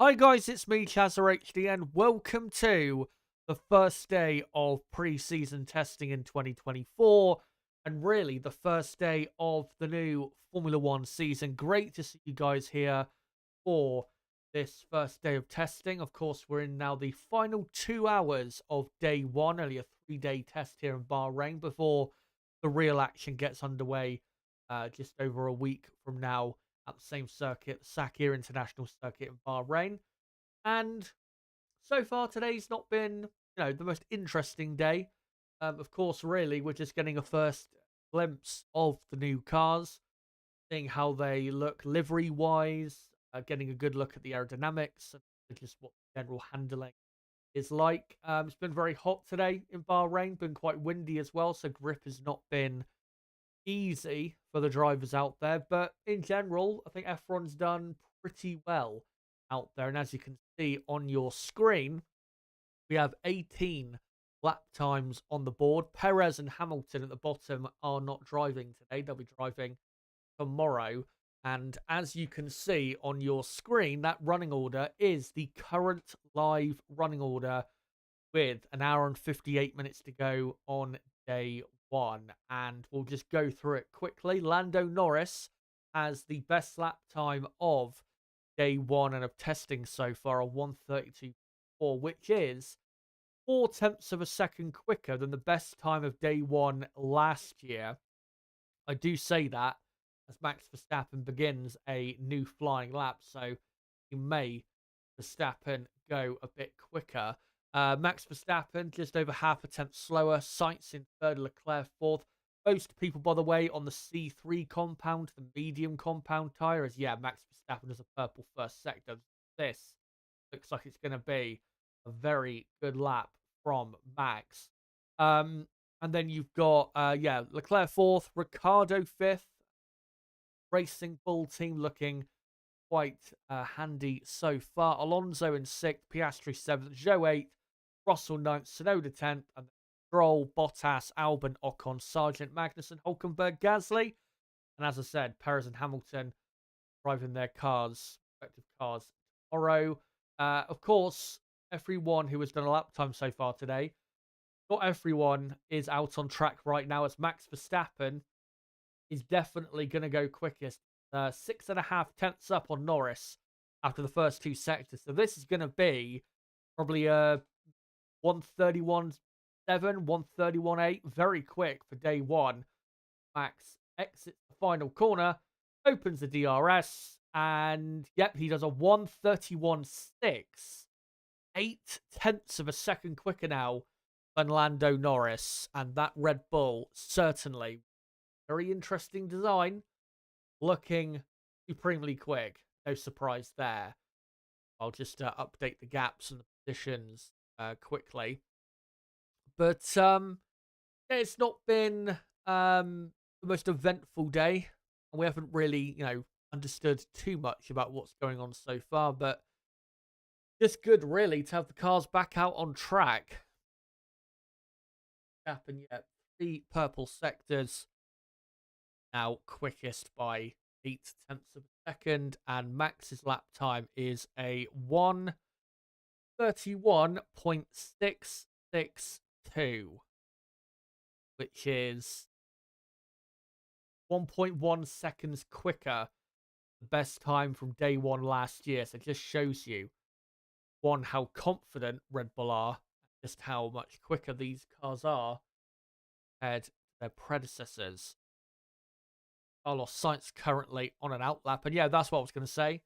Hi guys, it's me, ChazzaHD, and welcome to the first day of pre-season testing in 2024, and really the first day of the new Formula One season. Great to see you guys here for this first day of testing. Of course, we're in now the final 2 hours of day one, only a 3-day test here in Bahrain before the real action gets underway just over a week from now at the same circuit, the Sakhir International Circuit in Bahrain. And so far, today's not been, the most interesting day. Of course, really, we're just getting a first glimpse of the new cars, seeing how they look livery-wise, getting a good look at the aerodynamics, and just what general handling is like. It's been very hot today in Bahrain, been quite windy as well, so grip has not been easy for the drivers out there. But in general, I think F1's done pretty well out there. And as you can see on your screen, we have 18 lap times on the board. Perez and Hamilton at the bottom are not driving today. They'll be driving tomorrow. And as you can see on your screen, that running order is the current live running order with an hour and 58 minutes to go on day one. And we'll just go through it quickly. Lando Norris has the best lap time of day one and of testing so far, a 1:32.4, which is 4 tenths of a second quicker than the best time of day one last year. I do say that as Max Verstappen begins a new flying lap, so he may Verstappen go a bit quicker. Max Verstappen just over half a tenth slower. Sainz in third, Leclerc fourth. Most people, by the way, on the C3 compound, the medium compound tyre, as Max Verstappen has a purple first sector. This looks like it's going to be a very good lap from Max. And then you've got, Leclerc fourth, Ricciardo fifth. Racing Bull team looking quite handy so far. Alonso in sixth, Piastri seventh, Zhou eighth, Russell ninth, Tsunoda 10th, and Stroll, Bottas, Albon, Ocon, Sargent, Magnussen, Hulkenberg, Gasly. And as I said, Perez and Hamilton driving their respective cars tomorrow. Of course, everyone who has done a lap time so far today, not everyone is out on track right now, as Max Verstappen is definitely going to go quickest. 6.5 tenths up on Norris after the first two sectors. So this is going to be probably a 1:31.7, 1:31.8. Very quick for day one. Max exits the final corner, opens the DRS, and he does a 1:31.6. 8 tenths of a second quicker now than Lando Norris. And that Red Bull, certainly very interesting design, looking supremely quick. No surprise there. I'll just update the gaps and the positions quickly. But it's not been the most eventful day, and we haven't really, understood too much about what's going on so far. But just good, really, to have the cars back out on track. And yet, the purple sectors now quickest by 8 tenths of a second, and Max's lap time is a 1:31.662, which is 1.1 seconds quicker, the best time from day one last year. So it just shows you, one, how confident Red Bull are, just how much quicker these cars are compared to their predecessors. Carlos Sainz currently on an outlap. And that's what I was going to say.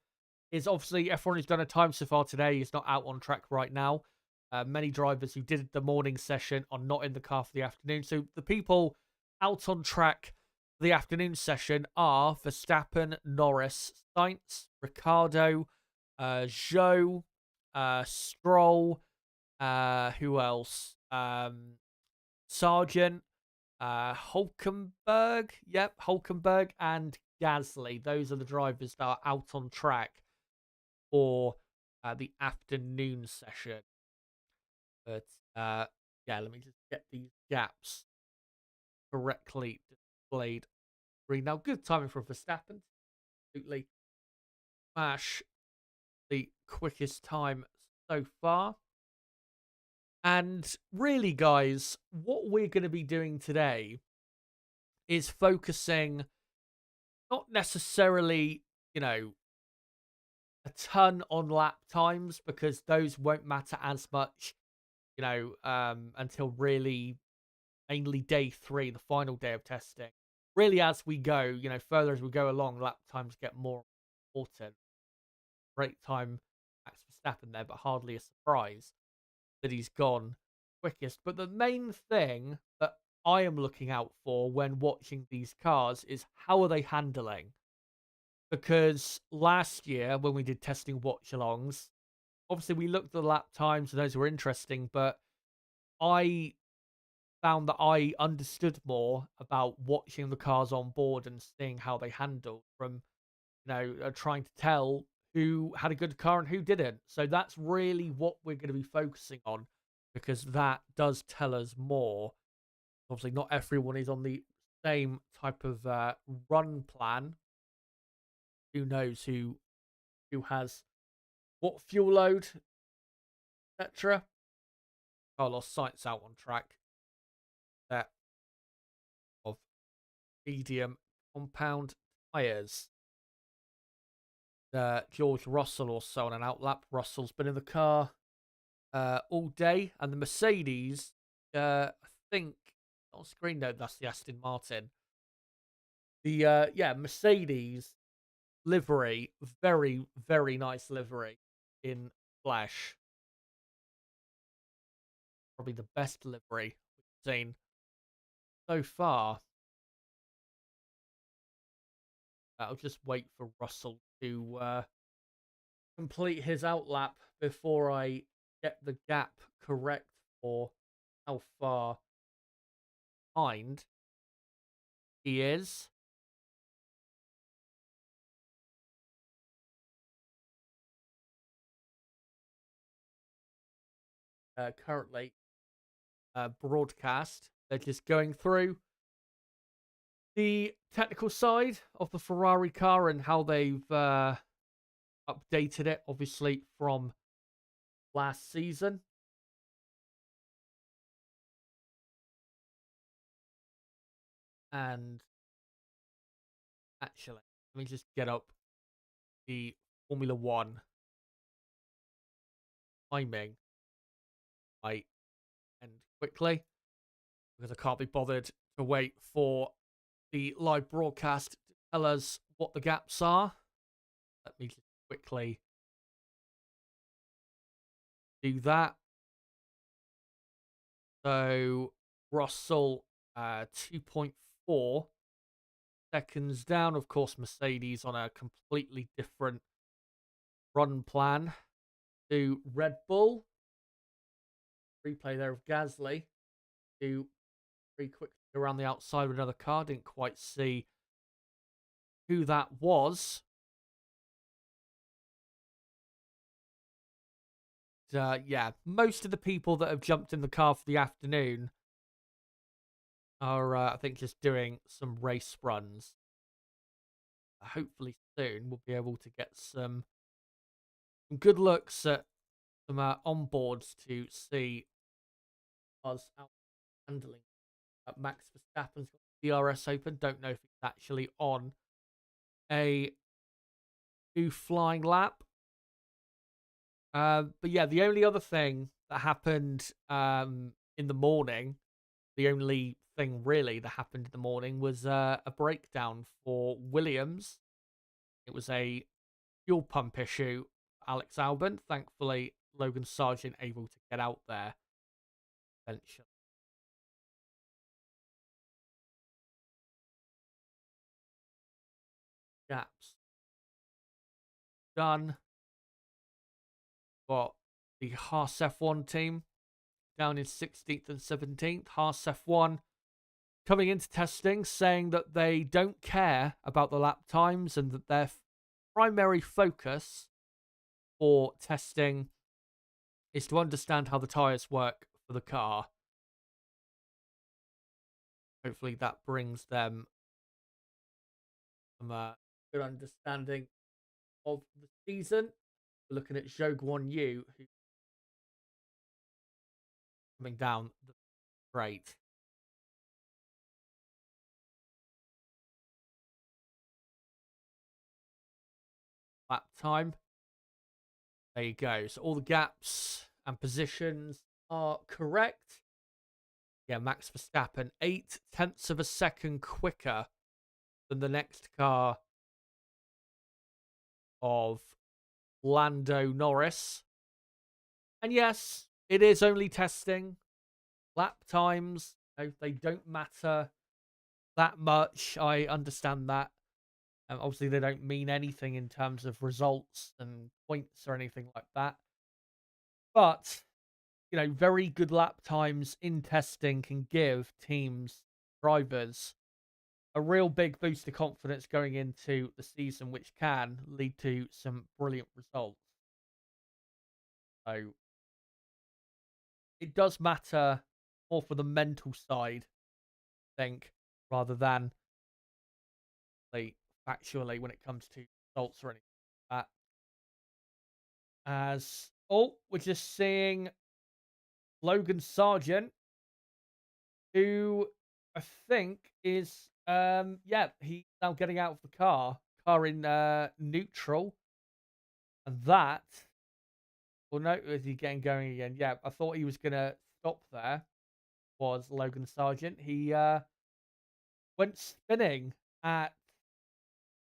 Is obviously everyone who's done a time so far today is not out on track right now. Many drivers who did the morning session are not in the car for the afternoon. So the people out on track for the afternoon session are Verstappen, Norris, Sainz, Ricciardo, Zhou, Stroll, who else? Sargent, Hulkenberg, Hulkenberg and Gasly. Those are the drivers that are out on track for the afternoon session. But let me just get these gaps correctly displayed. Now, good timing from Verstappen. Absolutely smash the quickest time so far. And really, guys, what we're going to be doing today is focusing not necessarily, a ton on lap times because those won't matter as much, until really mainly day 3, the final day of testing. Really, as we go, further as we go along, lap times get more important. Great time, Max Verstappen there, but hardly a surprise that he's gone quickest. But the main thing that I am looking out for when watching these cars is how are they handling? Because last year when we did testing watch-alongs, obviously we looked at the lap times and those were interesting, but I found that I understood more about watching the cars on board and seeing how they handled from, trying to tell who had a good car and who didn't. So that's really what we're going to be focusing on because that does tell us more. Obviously, not everyone is on the same type of run plan. Who knows who has what fuel load, etc. Carlos Sainz out on track there of medium compound tyres. George Russell also on an outlap. Russell's been in the car all day, and the Mercedes, I think on screen note that's the Aston Martin. The Mercedes livery, very very nice livery in flash. Probably the best livery we've seen so far. I'll just wait for Russell to complete his outlap before I get the gap correct for how far behind he is. Currently broadcast. They're just going through the technical side of the Ferrari car and how they've updated it, obviously, from last season. And actually, let me just get up the Formula One timing right and quickly because I can't be bothered to wait for the live broadcast to tell us what the gaps are. Let me just quickly do that. So Russell 2.4 seconds down. Of course, Mercedes on a completely different run plan to Red Bull. Replay there of Gasly to very quickly around the outside with another car. Didn't quite see who that was. Yeah, most of the people that have jumped in the car for the afternoon are, I think, just doing some race runs. Hopefully soon we'll be able to get some good looks at some onboards to see us out handling. Max Verstappen's got the DRS open. Don't know if it's actually on a new flying lap. But yeah, the only other thing that happened in the morning, the only thing really that happened in the morning was a breakdown for Williams. It was a fuel pump issue. Alex Albon, thankfully, Logan Sargent able to get out there eventually. Gaps done. Got the Haas F1 team down in 16th and 17th. Haas F1 coming into testing saying that they don't care about the lap times and that their primary focus for testing is to understand how the tyres work for the car. Hopefully that brings them some good understanding of the season. We're looking at Zhou Guan Yu, who's coming down the straight. Lap time. There you go. So all the gaps and positions are correct. Yeah, Max Verstappen, 0.8 of a second quicker than the next car of Lando Norris. And yes, it is only testing. Lap times, they don't matter that much. I understand that. Obviously, they don't mean anything in terms of results and points or anything like that. But, very good lap times in testing can give teams, drivers, a real big boost of confidence going into the season, which can lead to some brilliant results. So, it does matter more for the mental side, I think, rather than factually when it comes to results or anything like that. We're just seeing Logan Sargent, who I think is he's now getting out of the car in neutral, and that. Well, no, is he getting going again? Yeah, I thought he was gonna stop there. Was Logan Sargent? He went spinning at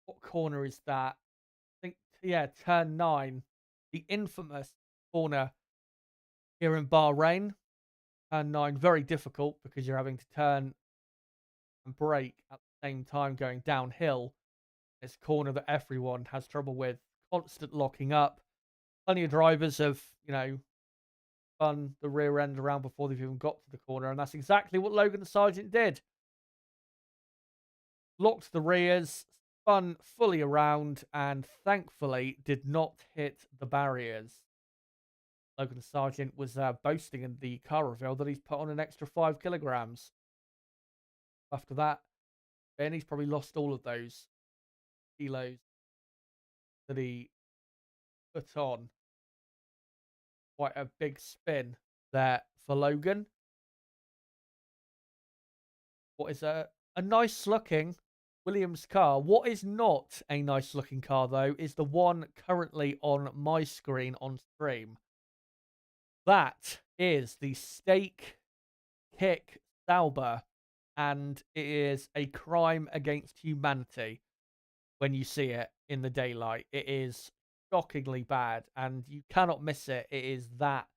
what corner is that? I think turn 9, the infamous corner here in Bahrain. Turn 9, very difficult because you're having to turn and brake at the same time going downhill. It's a corner that everyone has trouble with, constant locking up. Plenty of drivers have, spun the rear end around before they've even got to the corner, and that's exactly what Logan Sargent did. Locked the rears, spun fully around, and thankfully did not hit the barriers. Logan Sargent was boasting in the car reveal that he's put on an extra 5 kilograms. After that, then he's probably lost all of those kilos that he put on. Quite a big spin there for Logan. What is a nice looking Williams car. What is not a nice looking car, though, is the one currently on my screen on stream. That is the Stake Kick Sauber, and it is a crime against humanity when you see it in the daylight. It is shockingly bad, and you cannot miss it. It is that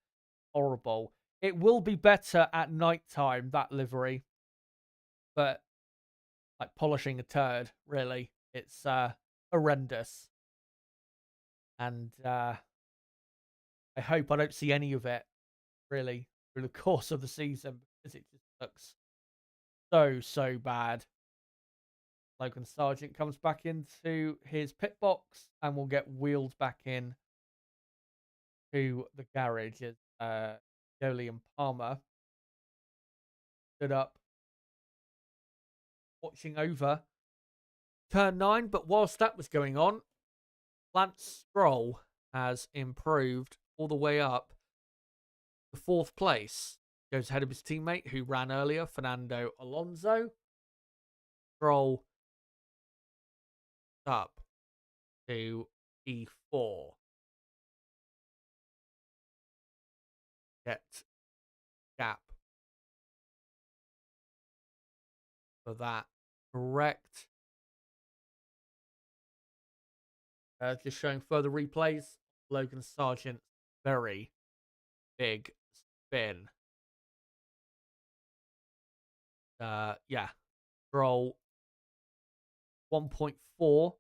horrible. It will be better at night time, that livery, but like polishing a turd, really. It's horrendous. And I hope I don't see any of it, really, through the course of the season, because it just looks so bad. Logan Sargent comes back into his pit box and will get wheeled back in to the garage as Jolie and Palmer stood up watching over turn 9. But whilst that was going on, Lance Stroll has improved all the way up to 4th place. Goes ahead of his teammate who ran earlier, Fernando Alonso. Stroll up to E4. Get gap for that correct. Just showing further replays. Logan Sargent's very big spin. Stroll 1.4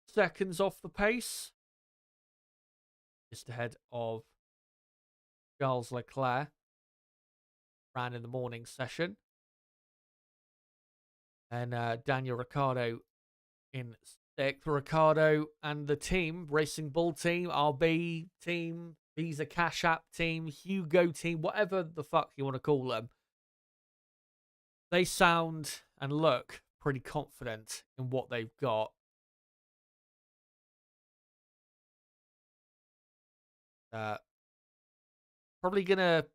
seconds off the pace. Just ahead of Charles Leclerc. Ran in the morning session. And Daniel Ricciardo in 6th. Ricciardo and the team, Racing Bull team, RB team, Visa Cash App team, Hugo team, whatever the fuck you want to call them. They sound and look pretty confident in what they've got. Uh, Probably going to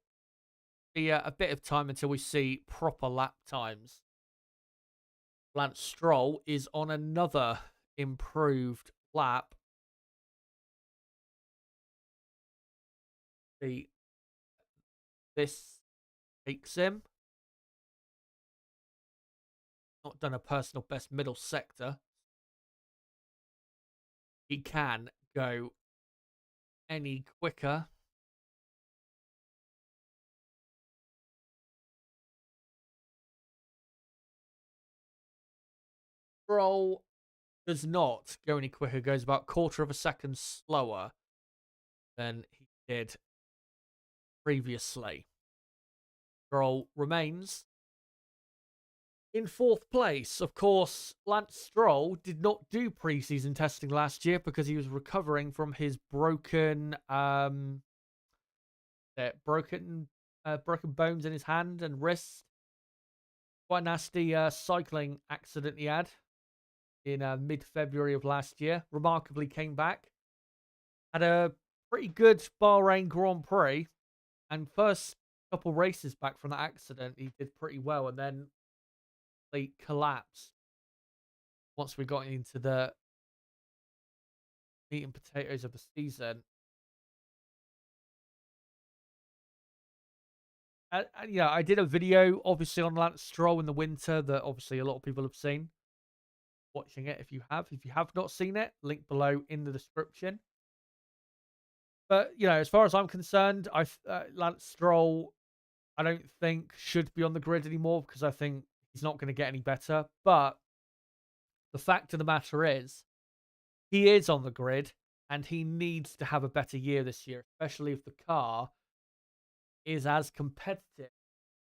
be a bit of time until we see proper lap times. Lance Stroll is on another improved lap. This takes him. Not done a personal best middle sector. He can go any quicker. Stroll does not go any quicker. Goes about quarter of a second slower than he did previously. Stroll remains in fourth place. Of course, Lance Stroll did not do preseason testing last year because he was recovering from his broken bones in his hand and wrist. Quite nasty cycling accident he had in mid-February of last year. Remarkably came back. Had a pretty good Bahrain Grand Prix. And first couple races back from that accident, he did pretty well. And then they collapsed once we got into the meat and potatoes of the season. Yeah, I did a video, obviously, on Lance Stroll in the winter that obviously a lot of people have seen. Watching it if you have not seen it, link below in the description. But as far as I'm concerned, Lance Stroll, I don't think should be on the grid anymore because I think he's not going to get any better. But the fact of the matter is, he is on the grid and he needs to have a better year this year, especially if the car is as competitive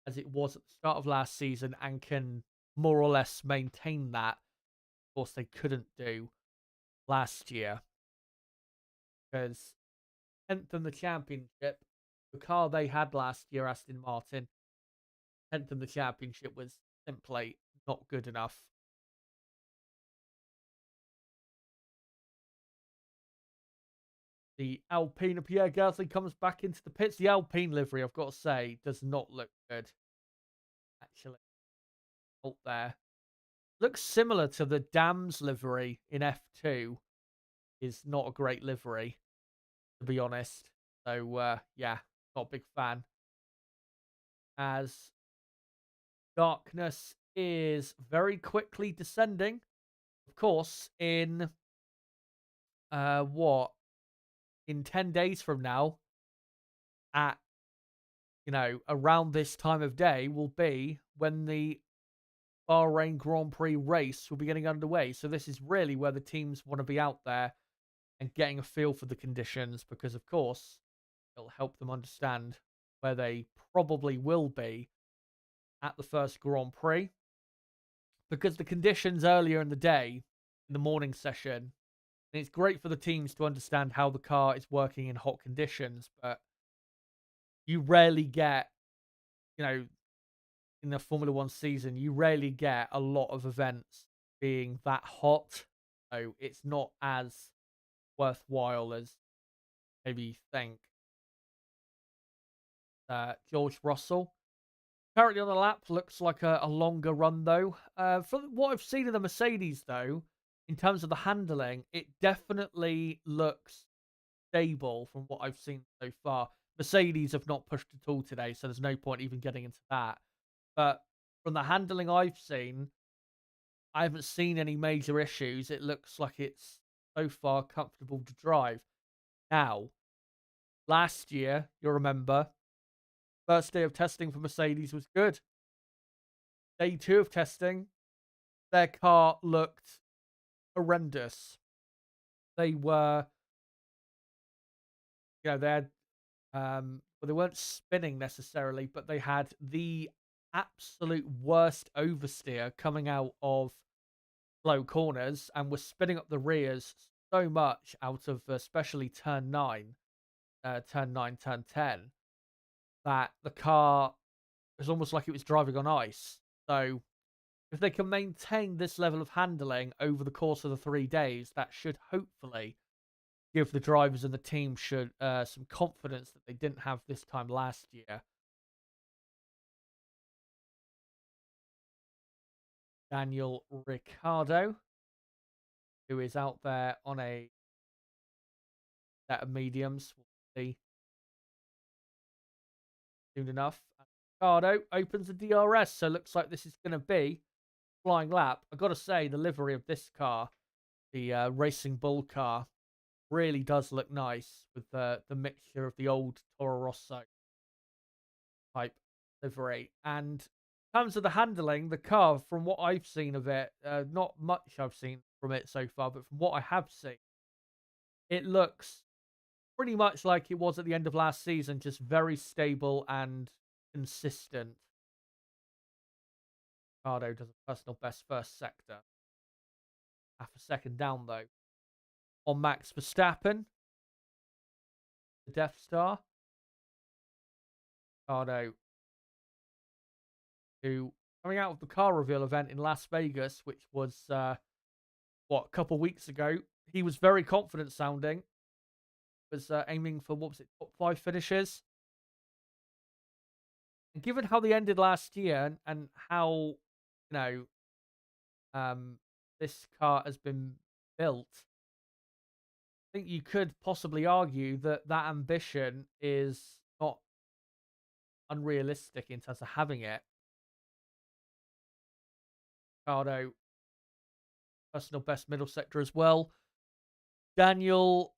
as it was at the start of last season and can more or less maintain that. Of course, they couldn't do last year because 10th in the championship, the car they had last year, Aston Martin, 10th in the championship was simply not good enough. The Alpine, Pierre Gasly comes back into the pits. The Alpine livery, I've got to say, does not look good. Actually, out there. Looks similar to the Dams livery in F2. Is not a great livery, to be honest. So, yeah, not a big fan. As darkness is very quickly descending. Of course, in in 10 days from now, at around this time of day, will be when the Bahrain Grand Prix race will be getting underway. So this is really where the teams want to be out there and getting a feel for the conditions, because of course it'll help them understand where they probably will be at the first Grand Prix, because the conditions earlier in the day, in the morning session, and it's great for the teams to understand how the car is working in hot conditions, but you rarely get, in the Formula One season, you rarely get a lot of events being that hot. So it's not as worthwhile as maybe you think. George Russell currently on the lap, looks like a longer run though. From what I've seen of the Mercedes though, in terms of the handling, it definitely looks stable from what I've seen so far. Mercedes have not pushed at all today, so there's no point even getting into that. But from the handling I've seen, I haven't seen any major issues. It looks like it's so far comfortable to drive. Now, last year, you'll remember, first day of testing for Mercedes was good. Day 2 of testing, their car looked horrendous. They were, they had, well, they weren't spinning necessarily, but they had the absolute worst oversteer coming out of slow corners and were spinning up the rears so much out of especially turn 9, turn 10, that the car was almost like it was driving on ice. So if they can maintain this level of handling over the course of the 3 days, that should hopefully give the drivers and the team should some confidence that they didn't have this time last year. Daniel Ricciardo, who is out there on a set of mediums. We'll see soon enough. Ricciardo opens the DRS, so looks like this is going to be flying lap. I've got to say, the livery of this car, the Racing Bull car, really does look nice with the mixture of the old Toro Rosso type livery. And in terms of the handling, the car, from what I've seen of it, not much I've seen from it so far, but from what I have seen, it looks pretty much like it was at the end of last season, just very stable and consistent. Ricardo does a personal best first sector. Half a second down, though, on Max Verstappen, the Death Star. Ricardo, who, coming out of the car reveal event in Las Vegas, which was, a couple weeks ago, he was very confident sounding. Was aiming for, what was it, top 5 finishes. And given how they ended last year and how, this car has been built, I think you could possibly argue that that ambition is not unrealistic in terms of having it. Ricardo, personal best middle sector as well. Daniel,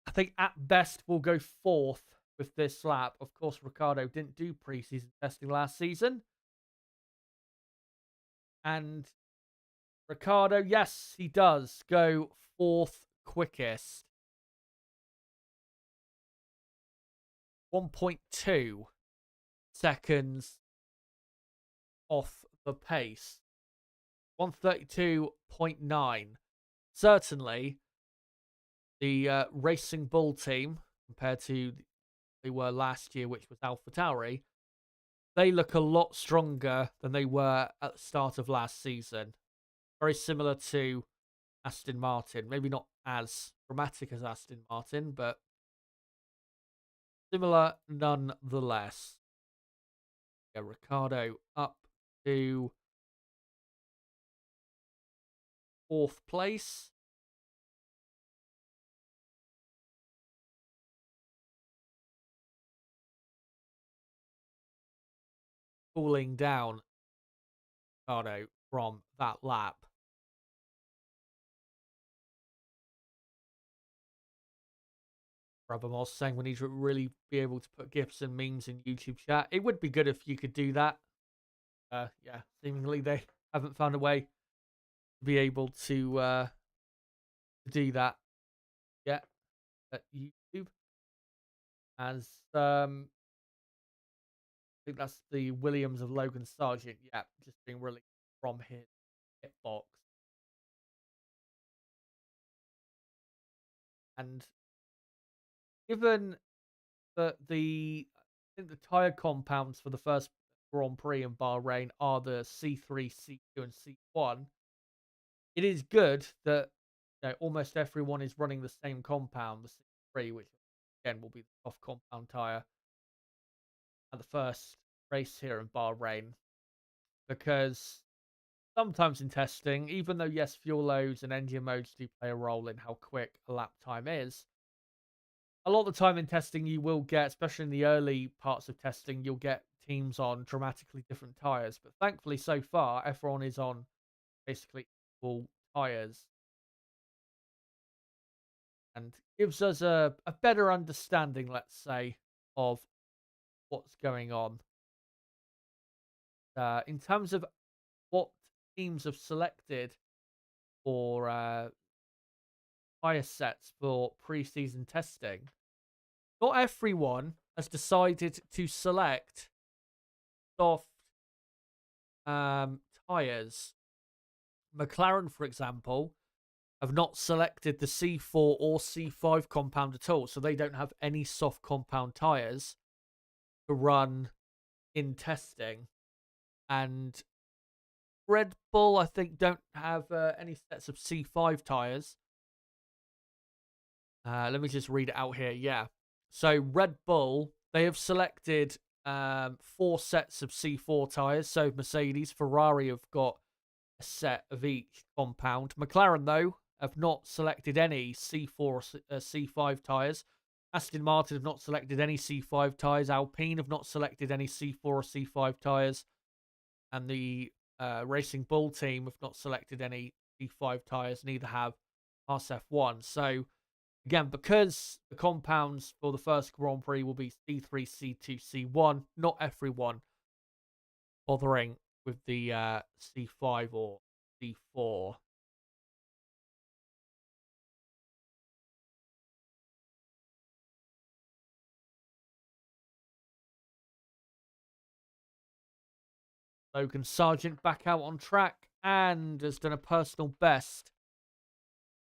I think at best will go 4th with this lap. Of course, Ricardo didn't do preseason testing last season. And Ricardo, yes, he does go 4th quickest. 1.2 seconds off the pace. 132.9. Certainly, the Racing Bull team, compared to they were last year, which was AlphaTauri, they look a lot stronger than they were at the start of last season. Very similar to Aston Martin. Maybe not as dramatic as Aston Martin, but similar nonetheless. Yeah, Ricardo up to 4th place. Cooling down Ricardo from that lap. Brabamos saying we need to really be able to put GIFs and memes in YouTube chat. It would be good if you could do that. Yeah, seemingly they haven't found a way to be able to do that yet at YouTube. As I think that's the Williams of Logan Sargent. Yeah, just being released from his hitbox. And given that I think the tyre compounds for the first Grand Prix in Bahrain are the C3, C2, and C1, it is good that almost everyone is running the same compound, the C3, which again will be the soft compound tyre at the first race here in Bahrain, because sometimes in testing, even though yes, fuel loads and engine modes do play a role in how quick a lap time is, a lot of the time in testing you will get, especially in the early parts of testing, you'll get teams on dramatically different tyres. But thankfully, so far, everyone is on basically equal tyres. And gives us a better understanding, let's say, of what's going on. In terms of what teams have selected for tyre sets for pre-season testing, not everyone has decided to select soft tyres. McLaren, for example, have not selected the C4 or C5 compound at all, so they don't have any soft compound tyres to run in testing. And Red Bull, I think, don't have any sets of C5 tyres. Let me just read it out here. Yeah. So Red Bull, they have selected 4 sets of C4 tyres. So Mercedes, Ferrari have got a set of each compound. McLaren, though, have not selected any C4 or C5 tyres. Aston Martin have not selected any C5 tyres. Alpine have not selected any C4 or C5 tyres. And the Racing Bull team have not selected any C5 tyres. Neither have RSF1. So, again, because the compounds for the first Grand Prix will be C3, C2, C1, not everyone bothering with the C5 or C4. Logan Sargent back out on track and has done a personal best.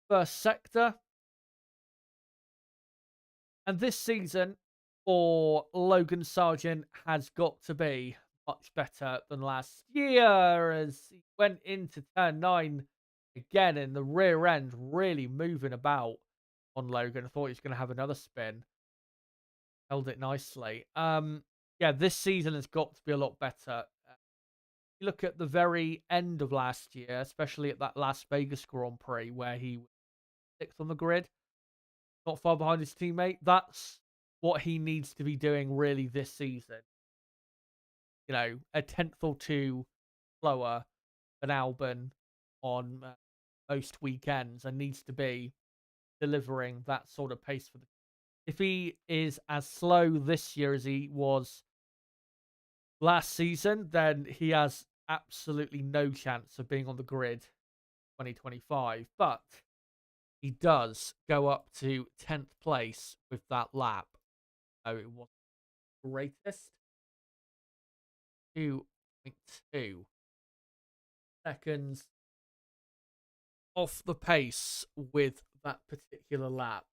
First sector. And this season for Logan Sargent has got to be much better than last year as he went into turn 9 again in the rear end, really moving about on Logan. I thought he was going to have another spin. Held it nicely. Yeah, this season has got to be a lot better. You look at the very end of last year, especially at that Las Vegas Grand Prix where he was 6th on the grid, not far behind his teammate. That's what he needs to be doing really this season. You know, a 10th or 2 slower than Albon on most weekends and needs to be delivering that sort of pace for the. If he is as slow this year as he was last season, then he has absolutely no chance of being on the grid 2025. But he does go up to 10th place with that lap. So it was the greatest. 2.2 seconds off the pace with that particular lap.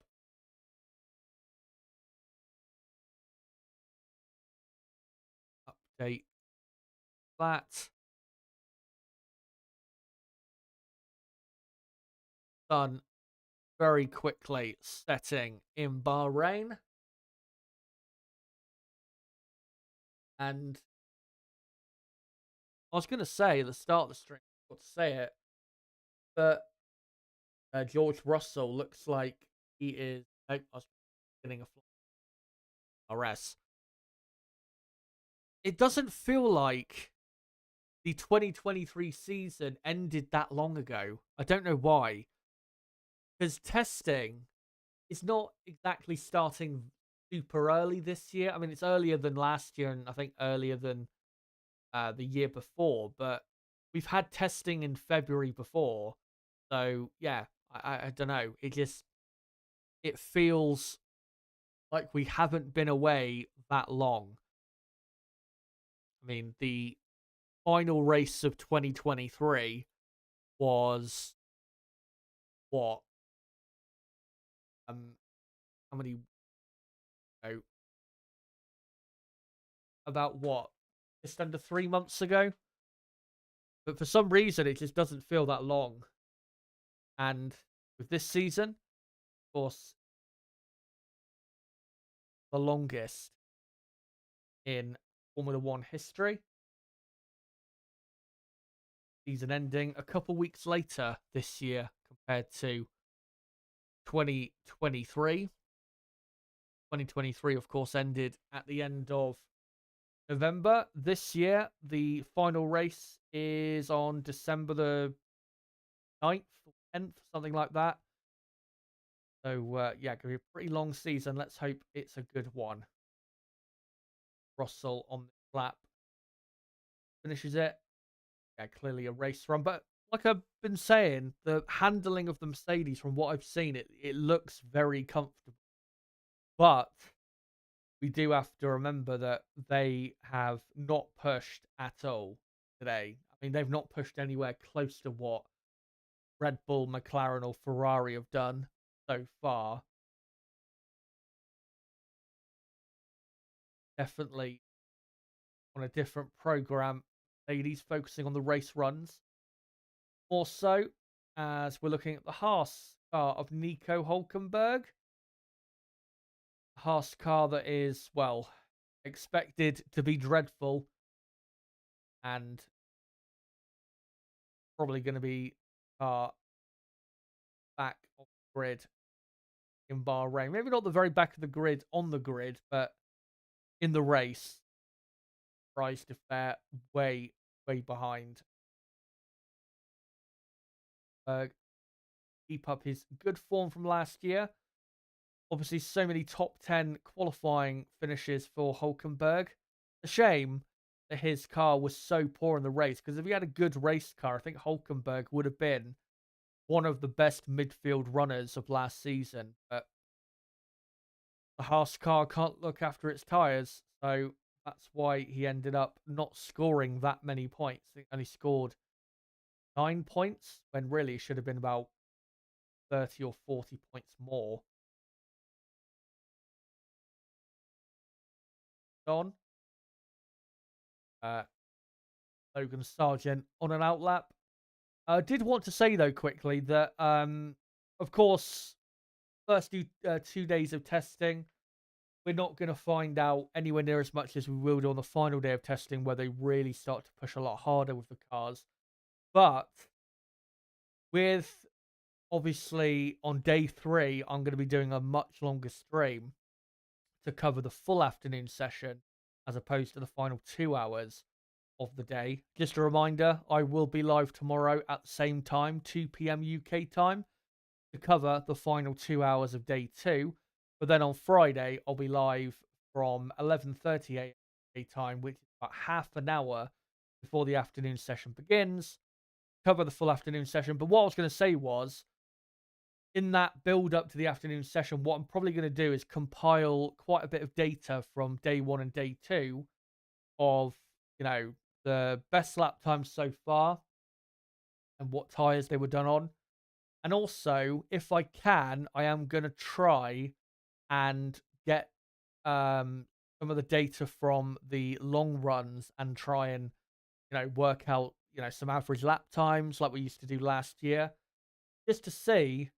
Update that. Done very quickly, setting in Bahrain. And I was going to say at the start of the stream, I forgot to say it, but George Russell looks like he is. I was getting a RS. It doesn't feel like the 2023 season ended that long ago. I don't know why. Because testing is not exactly starting super early this year. I mean, it's earlier than last year and I think earlier than the year before, but we've had testing in February before. So, yeah, I don't know. It feels like we haven't been away that long. I mean, the final race of 2023 was what? How many? You about what? Just under 3 months ago. But for some reason, it just doesn't feel that long. And with this season, of course, the longest in Formula One history. Season ending a couple weeks later this year compared to 2023. 2023, of course, ended at the end of November. This year, the final race is on December the 9th, 10th, something like that. So, yeah, going to be a pretty long season. Let's hope it's a good one. Russell on the lap finishes it. Yeah, clearly a race run. But like I've been saying, the handling of the Mercedes, from what I've seen, it looks very comfortable. But we do have to remember that they have not pushed at all today. I mean, they've not pushed anywhere close to what Red Bull, McLaren, or Ferrari have done so far. Definitely on a different program. Ladies focusing on the race runs. More so, as we're looking at the Haas car of Nico Hulkenberg. Haas car that is, well, expected to be dreadful and probably going to be back of the grid in Bahrain. Maybe not the very back of the grid on the grid, but in the race, surprised if they're way, way behind. Keep up his good form from last year. Obviously, so many top 10 qualifying finishes for Hulkenberg. A shame that his car was so poor in the race, because if he had a good race car, I think Hulkenberg would have been one of the best midfield runners of last season. But the Haas car can't look after its tyres, so that's why he ended up not scoring that many points. I think he only scored 9 points, when really it should have been about 30 or 40 points more. On. Logan Sargent on an outlap. I did want to say, though, quickly that, of course, first 2 days of testing, we're not going to find out anywhere near as much as we will do on the final day of testing, where they really start to push a lot harder with the cars. But with, obviously, on day 3, I'm going to be doing a much longer stream to cover the full afternoon session as opposed to the final 2 hours of the day. Just a reminder, I will be live tomorrow at the same time, 2 p.m. UK time, to cover the final 2 hours of day 2. But then on Friday, I'll be live from 11:30 a.m. UK time, which is about half an hour before the afternoon session begins. Cover the full afternoon session. But what I was going to say was, in that build up to the afternoon session, what I'm probably going to do is compile quite a bit of data from day 1 and day 2 of, the best lap times so far and what tyres they were done on. And also, if I can, I am going to try and get some of the data from the long runs and try and, work out, some average lap times like we used to do last year, just to see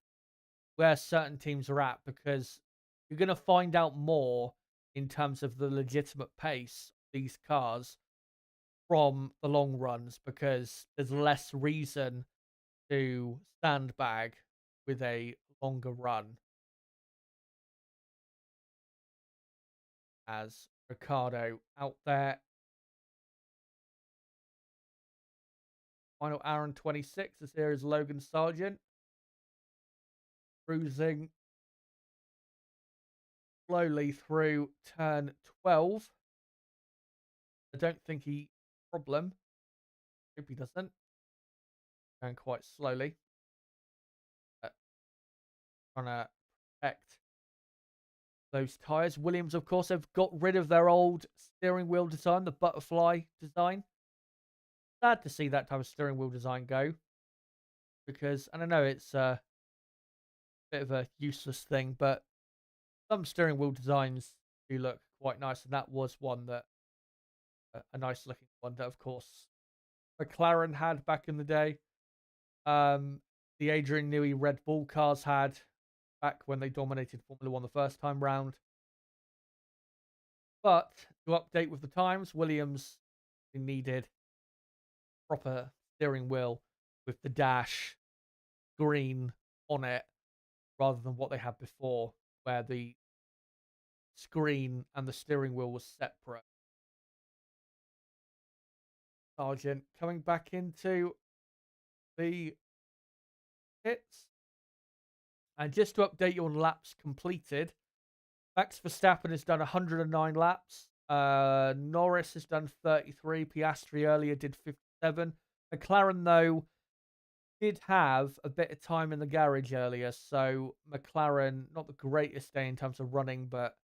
where certain teams are at, because you're going to find out more in terms of the legitimate pace of these cars from the long runs, because there's less reason to sandbag with a longer run. As Ricardo out there. Final hour and 26. This here is Logan Sargent cruising slowly through turn 12. I don't think he problem. Hope he doesn't. Going quite slowly. Trying to protect those tyres. Williams, of course, have got rid of their old steering wheel design, the butterfly design. Sad to see that type of steering wheel design go, because, and I know it's a bit of a useless thing, but some steering wheel designs do look quite nice, and that was one that, a nice looking one that, of course, McLaren had back in the day. The Adrian Newey Red Bull cars had back when they dominated Formula 1 the first time round. But to update with the times, Williams needed proper steering wheel with the dash green on it, rather than what they had before, where the screen and the steering wheel was separate. Sargent coming back into the pits. And just to update you on laps completed, Max Verstappen has done 109 laps. Norris has done 33. Piastri earlier did 57. McLaren, though, did have a bit of time in the garage earlier, so McLaren, not the greatest day in terms of running, but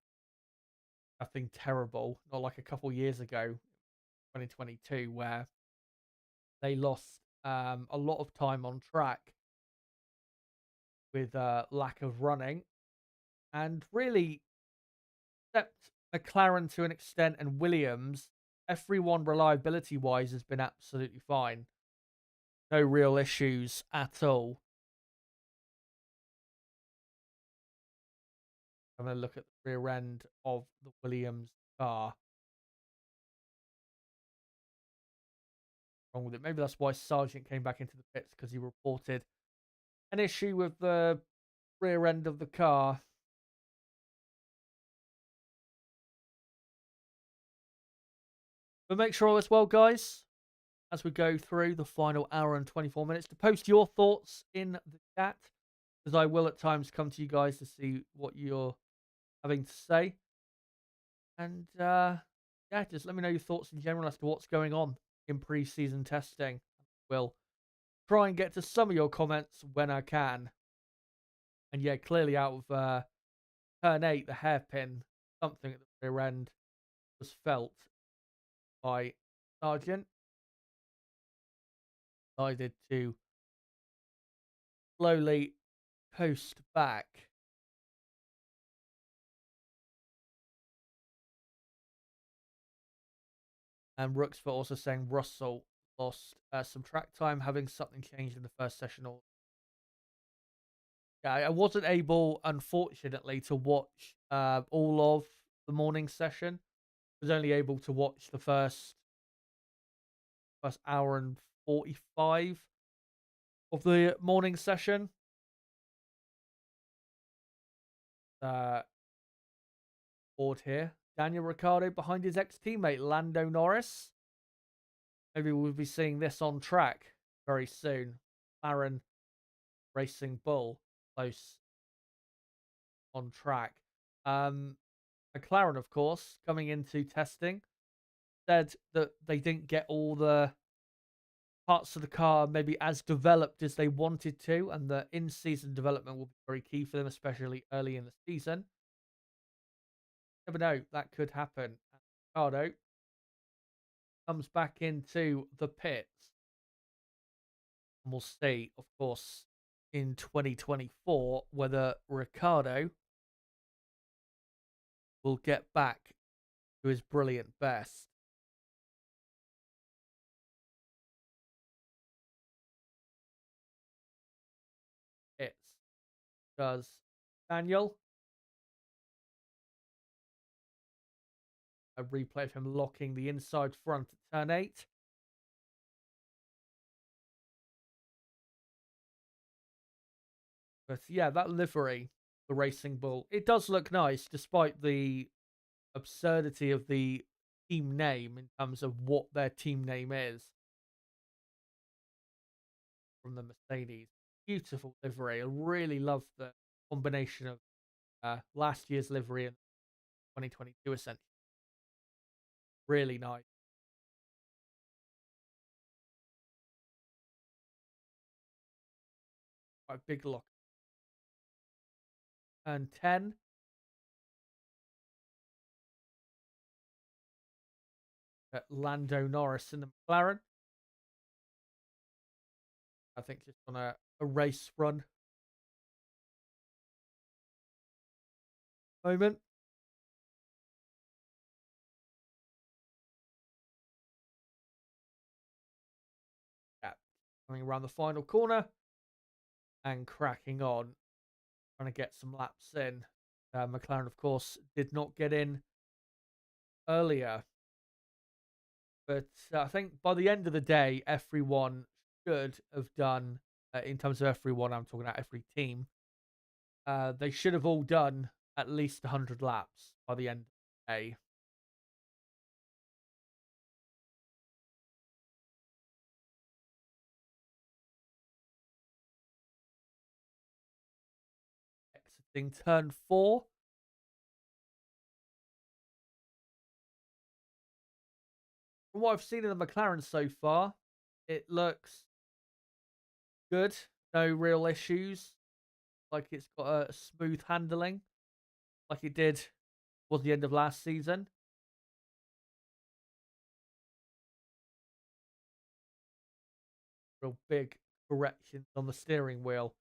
nothing terrible. Not like a couple years ago, 2022, where they lost a lot of time on track with lack of running. And really, except McLaren to an extent and Williams, everyone reliability-wise has been absolutely fine. No real issues at all. I'm going to look at rear end of the Williams car. Wrong with it. Maybe that's why Sargent came back into the pits, because he reported an issue with the rear end of the car. But make sure as well, guys, as we go through the final hour and 24 minutes, to post your thoughts in the chat, because I will at times come to you guys to see what you're having to say. And yeah, just let me know your thoughts in general as to what's going on in pre-season testing. We'll try and get to some of your comments when I can. And yeah, clearly out of turn 8, the hairpin, something at the rear end was felt by Sargent. Decided to slowly coast back. And Rooksford also saying Russell lost some track time, having something changed in the first session. Yeah, I wasn't able, unfortunately, to watch all of the morning session. I was only able to watch the first hour and 45 of the morning session. Board here. Daniel Ricciardo behind his ex-teammate Lando Norris. Maybe we'll be seeing this on track very soon. McLaren Racing Bull close on track. McLaren, of course, coming into testing, said that they didn't get all the parts of the car maybe as developed as they wanted to, and the in-season development will be very key for them, especially early in the season. Never know, that could happen. Ricardo comes back into the pits. And we'll see, of course, in 2024 whether Ricardo will get back to his brilliant best. It does Daniel. A replay of him locking the inside front at turn 8. But yeah, that livery, the Racing Bull, it does look nice despite the absurdity of the team name in terms of what their team name is from the Mercedes. Beautiful livery. I really love the combination of last year's livery and 2022 essentially. Really nice. Quite a big lock. And 10. Lando Norris in the McLaren. I think just on a race run moment. Yeah, coming around the final corner and cracking on, trying to get some laps in. McLaren, of course, did not get in earlier. But I think by the end of the day, everyone should have done, in terms of everyone, I'm talking about every team, they should have all done at least 100 laps by the end of the day. Exiting turn 4. From what I've seen in the McLaren so far, it looks good. No real issues. Like it's got a smooth handling, like it did towards the end of last season. Real big corrections on the steering wheel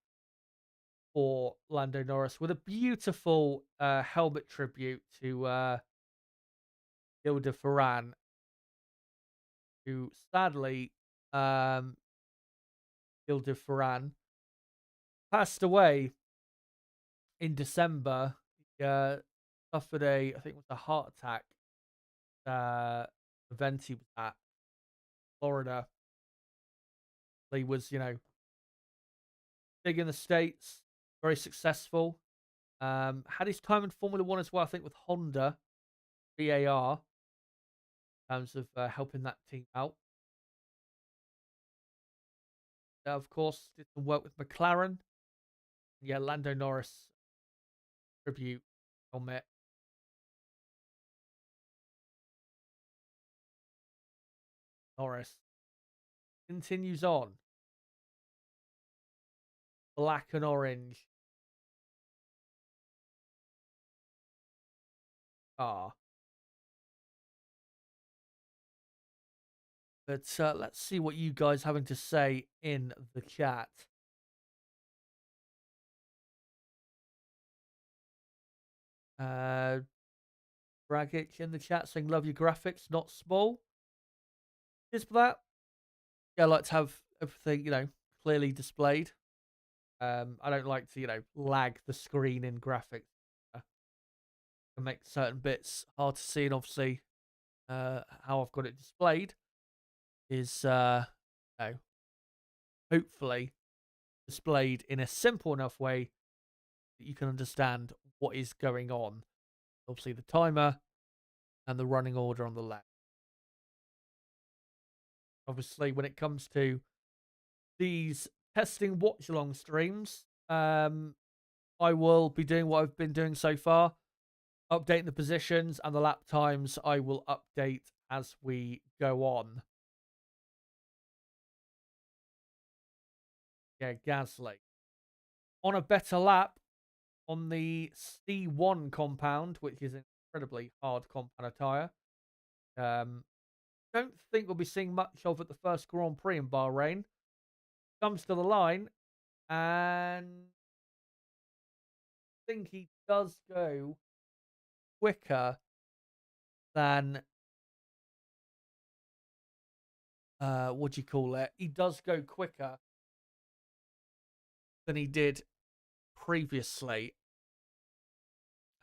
for Lando Norris with a beautiful helmet tribute to Gilda Ferran, who sadly, Gilda Ferran passed away in December. suffered I think it was a heart attack. Event he was at Florida. He was, big in the States, very successful. Had his time in Formula One as well, I think, with Honda, VAR, in terms of helping that team out. Of course, did some work with McLaren. Yeah, Lando Norris tribute helmet. Norris continues on. Black and orange. But let's see what you guys having to say in the chat. Bragic in the chat saying, love your graphics, not small. Just for that, yeah, I like to have everything, clearly displayed. I don't like to, lag the screen in graphics. And make certain bits hard to see, and obviously, how I've got it displayed is, hopefully displayed in a simple enough way that you can understand what is going on. Obviously, the timer and the running order on the left. Obviously, when it comes to these testing watch-along streams, I will be doing what I've been doing so far, updating the positions and the lap times. I will update as we go on. Yeah, Gasly. On a better lap on the C1 compound, which is an incredibly hard compound attire. Don't think we'll be seeing much of at the first Grand Prix in Bahrain. Comes to the line, and I think he does go quicker than what do you call it? He does go quicker than he did previously,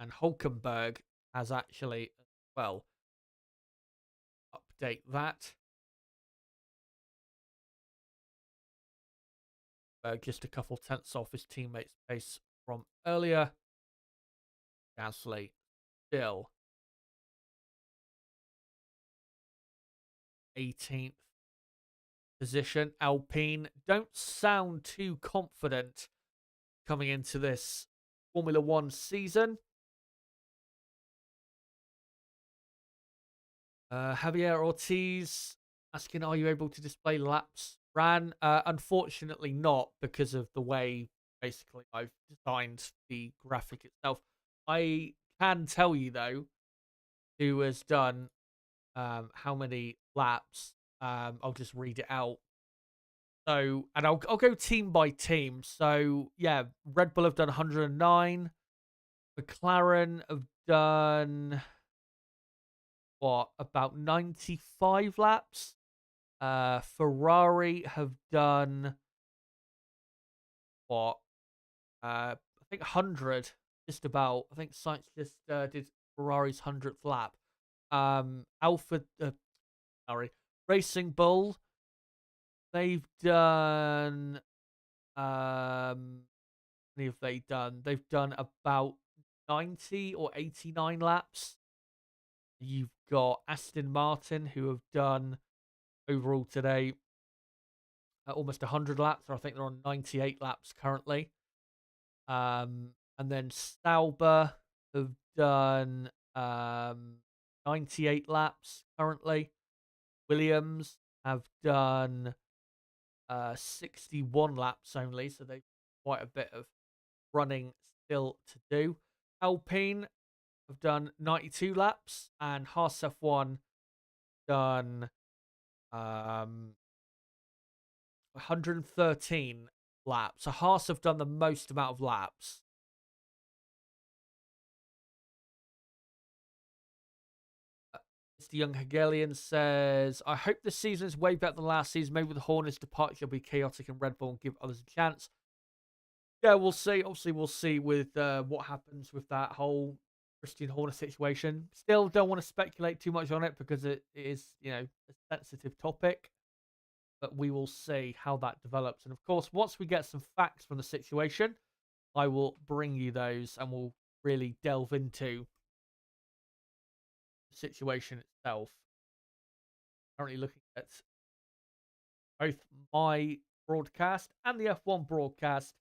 and Hulkenberg has actually, well, update that. Just a couple tenths off his teammate's pace from earlier. Gasly still 18th position. Alpine don't sound too confident coming into this Formula One season. Javier Ortiz asking, are you able to display laps ran? Unfortunately not, because of the way basically I've designed the graphic itself. I can tell you though who has done how many laps. I'll just read it out. So, and I'll go team by team. So yeah, Red Bull have done 109. McLaren have done about 95 laps. Ferrari have done I think 100, just about. I think Sainz just did Ferrari's 100th lap. Racing Bull, they've done how many have they done? They've done about 90 or 89 laps. You've got Aston Martin, who have done overall today almost 100 laps, or I think they're on 98 laps currently. And then Sauber have done 98 laps currently. Williams have done 61 laps only, so they've quite a bit of running still to do. Alpine have done 92 laps, and Haas F1 done 113 laps. So Haas have done the most amount of laps. Mr. Young Hegelian says, I hope this season is way better than last season. Maybe the Hornets' departure will be chaotic and Red Bull and give others a chance. Yeah, we'll see. Obviously, we'll see with what happens with that whole Christian Horner situation. Still don't want to speculate too much on it because it is, a sensitive topic. But we will see how that develops. And of course, once we get some facts from the situation, I will bring you those and we'll really delve into the situation itself. Currently looking at both my broadcast and the F1 broadcast.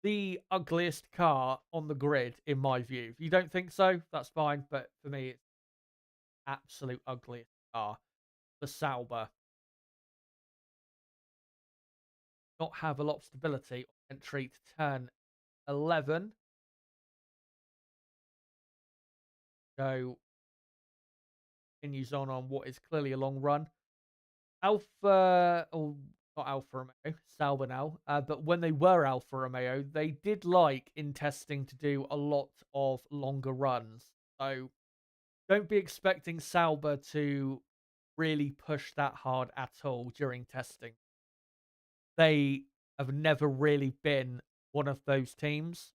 The ugliest car on the grid, in my view. If you don't think so, that's fine. But for me, it's absolute ugliest car. The Sauber. Not have a lot of stability on entry to turn 11. So continues on what is clearly a long run. Alpha, or not Alfa Romeo, Sauber now. But when they were Alfa Romeo, they did like in testing to do a lot of longer runs. So don't be expecting Sauber to really push that hard at all during testing. They have never really been one of those teams.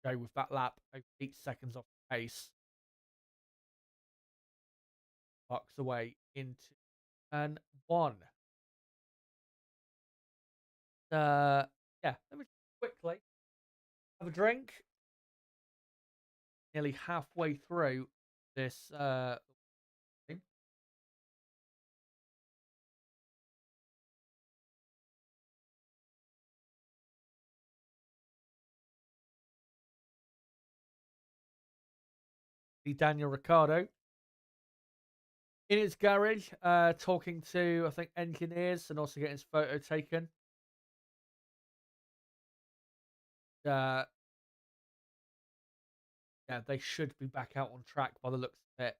Go with that lap over 8 seconds off the pace. Bucks away into turn 1. Yeah, let me quickly have a drink. Nearly halfway through this thing. Daniel Ricciardo in his garage, talking to, I think, engineers and also getting his photo taken. Yeah, they should be back out on track by the looks of it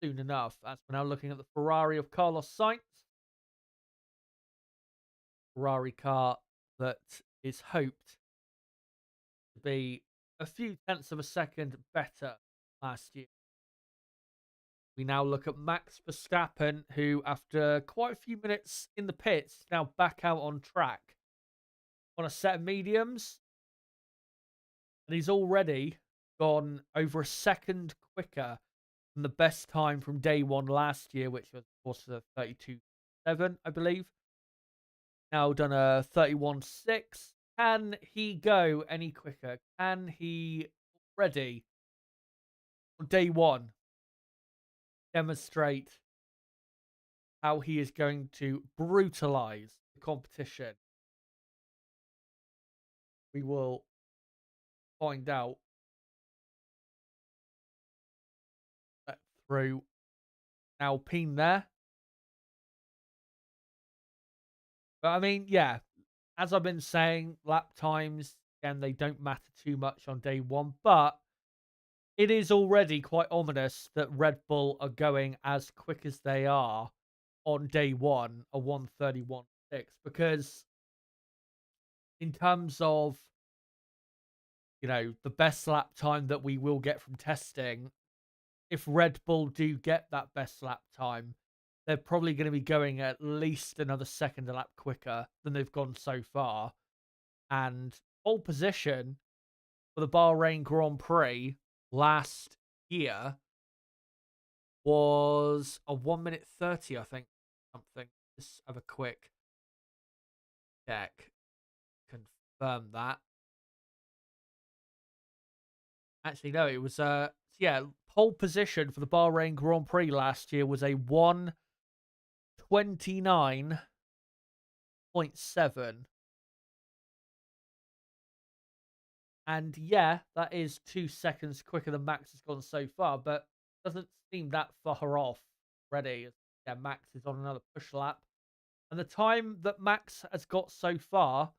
soon enough. As we're now looking at the Ferrari of Carlos Sainz. Ferrari car that is hoped to be a few tenths of a second better last year. We now look at Max Verstappen, who, after quite a few minutes in the pits, is now back out on track on a set of mediums. And he's already gone over a second quicker than the best time from day one last year, which was, of course, the 32.7, I believe. Now done a 31.6. Can he go any quicker? Can he already, on day one, demonstrate how he is going to brutalize the competition? We will find out through Alpine there. But I mean, yeah, as I've been saying, lap times, again, they don't matter too much on day one, but it is already quite ominous that Red Bull are going as quick as they are on day one, a 1:31.6, because in terms of, the best lap time that we will get from testing, if Red Bull do get that best lap time, they're probably going to be going at least another second a lap quicker than they've gone so far. And pole position for the Bahrain Grand Prix last year was a 1:30, I think, something. Let's have a quick check. Confirm that. Actually, no, it was pole position for the Bahrain Grand Prix last year was a 1:29.7. And yeah, that is 2 seconds quicker than Max has gone so far, but doesn't seem that far off already. Yeah, Max is on another push lap. And the time that Max has got so far,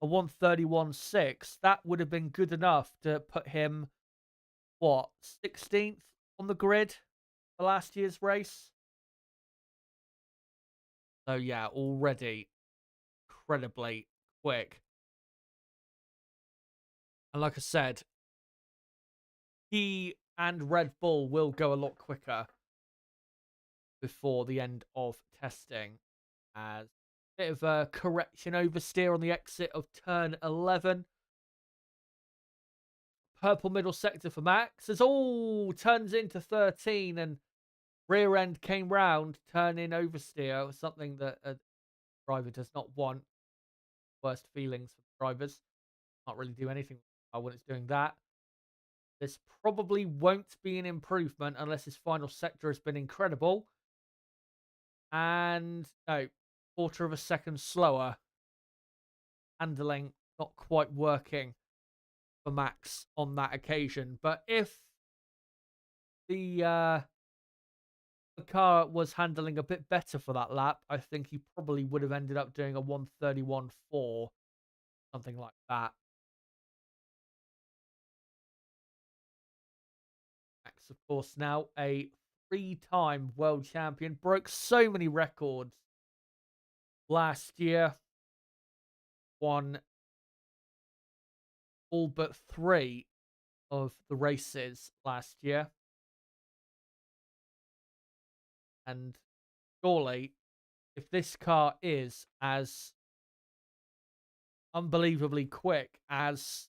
a 1:31.6, that would have been good enough to put him, 16th on the grid for last year's race? So yeah, already incredibly quick. And like I said, he and Red Bull will go a lot quicker before the end of testing, as a bit of a correction oversteer on the exit of turn 11. purple middle sector for Max. As all turns into 13 and rear end came round, turn in oversteer, something that a driver does not want. Worst feelings for drivers. Can't really do anything when it's doing that. This probably won't be an improvement unless his final sector has been incredible. And no, quarter of a second slower. Handling not quite working for Max on that occasion. But if the car was handling a bit better for that lap, I think he probably would have ended up doing a 1:31.4, something like that. Max, of course, now a 3-time world champion, broke so many records last year, won all but 3 of the races last year. And surely, if this car is as unbelievably quick as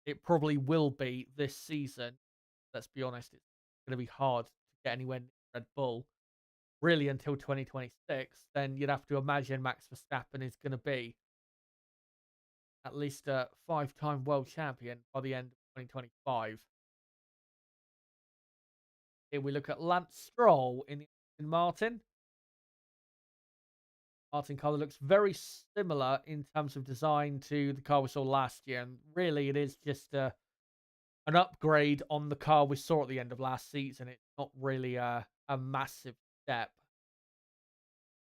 it probably will be this season, let's be honest, it's going to be hard to get anywhere near Red Bull really until 2026, then you'd have to imagine Max Verstappen is going to be at least a 5-time world champion by the end of 2025. Here we look at Lance Stroll in the Aston Martin. Martin car looks very similar in terms of design to the car we saw last year, and really it is just an upgrade on the car we saw at the end of last season. It's not really a massive step,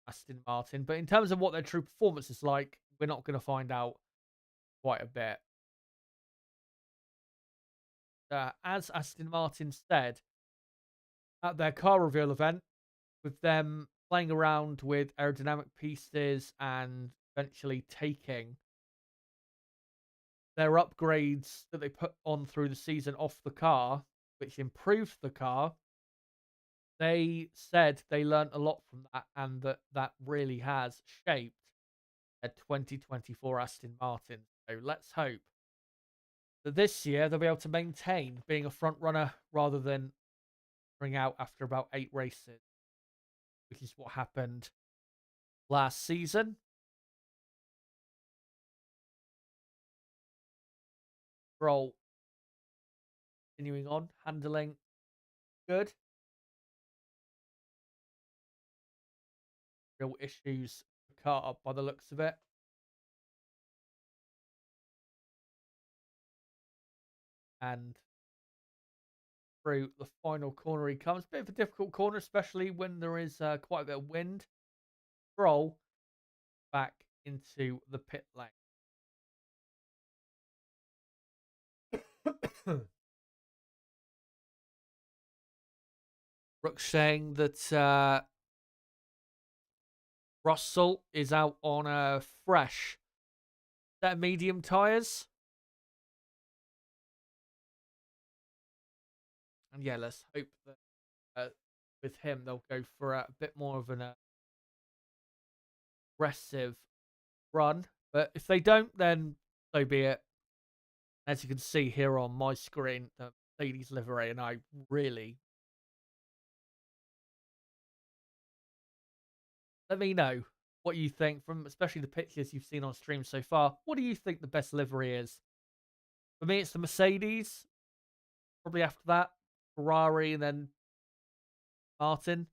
Aston Martin, but in terms of what their true performance is like, we're not going to find out quite a bit. As Aston Martin said at their car reveal event, with them playing around with aerodynamic pieces and eventually taking their upgrades that they put on through the season off the car, which improved the car, they said they learned a lot from that, and that really has shaped a 2024 Aston Martin. So let's hope that this year they'll be able to maintain being a front runner rather than bring out after about 8 races, which is what happened last season. Roll continuing on, handling good. Real issues with the car by the looks of it. And through the final corner he comes. Bit of a difficult corner, especially when there is quite a bit of wind. Roll back into the pit lane. Brooks saying that Russell is out on a fresh set of medium tyres. And yeah, let's hope that with him they'll go for a bit more of an aggressive run. But if they don't, then so be it. As you can see here on my screen, the Mercedes livery, and I really... Let me know what you think from especially the pictures you've seen on stream so far. What do you think the best livery is? For me, it's the Mercedes. Probably after that, Ferrari, and then Martin.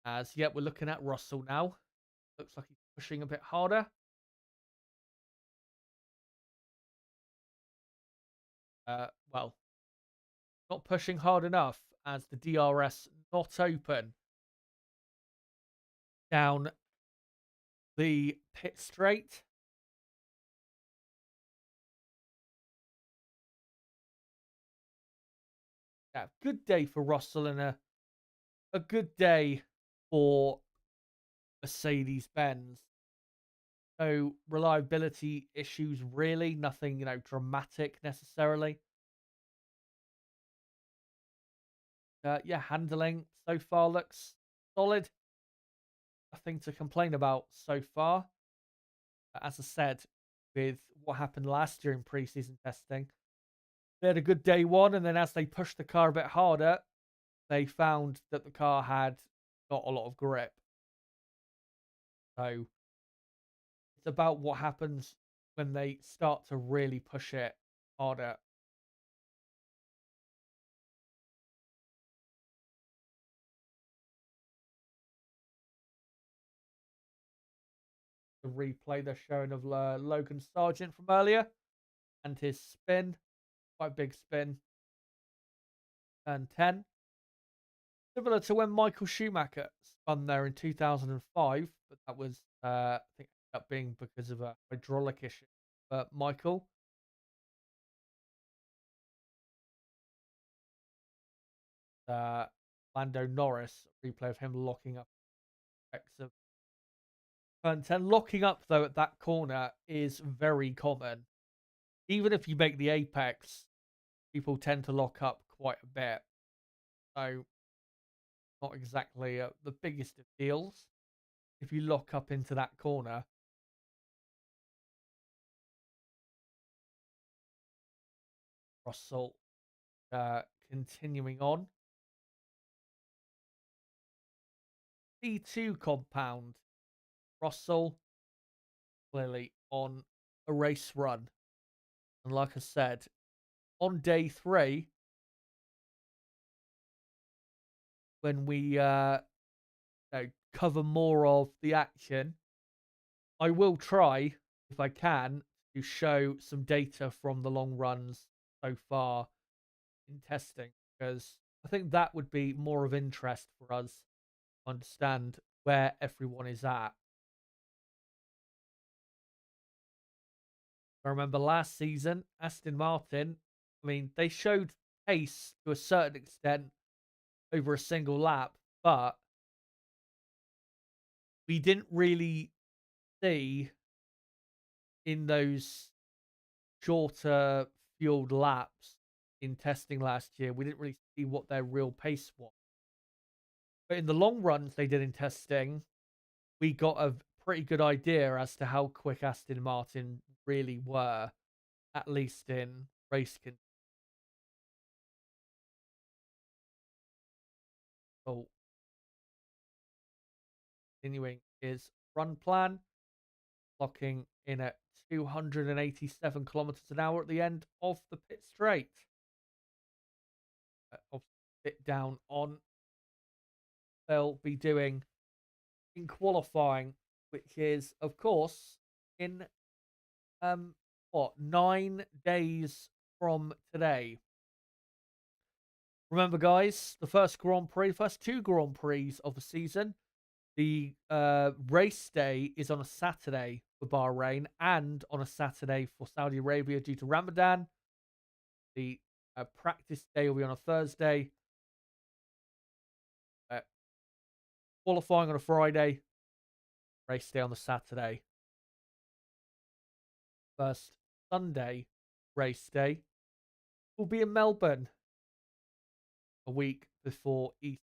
As yet, we're looking at Russell now. Looks like he's pushing a bit harder. Well, not pushing hard enough as the DRS not open down the pit straight. Yeah, good day for Russell and a good day for Mercedes-Benz. No reliability issues, really. Nothing, dramatic necessarily. Yeah, handling so far looks solid. Nothing to complain about so far. As I said, with what happened last year in preseason testing. They had a good day one, and then as they pushed the car a bit harder, they found that the car had not a lot of grip. So it's about what happens when they start to really push it harder. The replay they're showing of Logan Sargent from earlier and his spin, quite big spin, turn 10. Similar to when Michael Schumacher spun there in 2005, but that was, I think, ended up being because of a hydraulic issue. But Michael, Lando Norris, replay of him locking up of turn 10. Locking up, though, at that corner is very common. Even if you make the apex, people tend to lock up quite a bit. So, not exactly the biggest of deals if you lock up into that corner. Russell continuing on. P2 compound. Russell clearly on a race run. And like I said, on day 3, when we cover more of the action, I will try, if I can, to show some data from the long runs so far in testing, because I think that would be more of interest for us to understand where everyone is at. I remember last season, Aston Martin, I mean, they showed pace to a certain extent over a single lap, but we didn't really see in those shorter fueled laps in testing last year, we didn't really see what their real pace was. But in the long runs they did in testing, we got a pretty good idea as to how quick Aston Martin really were, at least in race conditions. So, continuing his run plan, clocking in at 287 kilometers an hour at the end of the pit straight. Of bit down on they'll be doing in qualifying, which is of course in 9 days from today. Remember, guys, the first two Grand Prix of the season, the race day is on a Saturday for Bahrain and on a Saturday for Saudi Arabia due to Ramadan. The practice day will be on a Thursday. Qualifying on a Friday. Race day on the Saturday. First Sunday race day will be in Melbourne a week before Easter.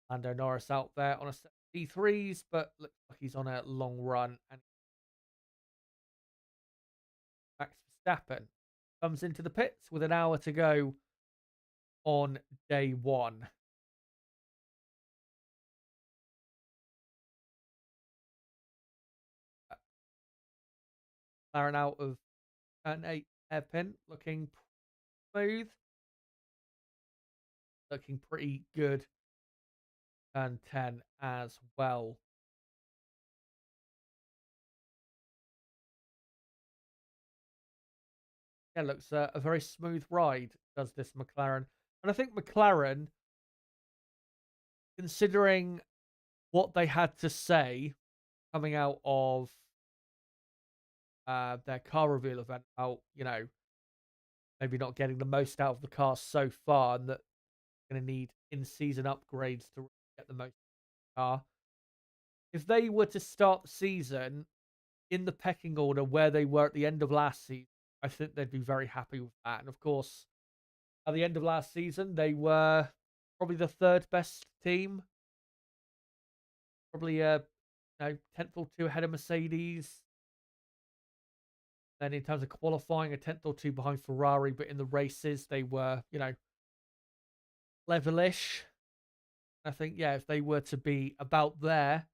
Lando Norris out there on a set of P3s, but looks like he's on a long run. And Max Verstappen comes into the pits with an hour to go on day 1. McLaren out of turn 8 hairpin, looking smooth. Looking pretty good. Turn 10 as well. Yeah, looks a very smooth ride, does this McLaren. And I think McLaren, considering what they had to say coming out of their car reveal event about, maybe not getting the most out of the car so far, and that going to need in-season upgrades to get the most out of the car. If they were to start the season in the pecking order where they were at the end of last season, I think they'd be very happy with that. And of course, at the end of last season, they were probably the third best team. Probably 10th or two ahead of Mercedes. Then in terms of qualifying, a 10th or two behind Ferrari, but in the races, they were, levelish. I think, yeah, if they were to be about there,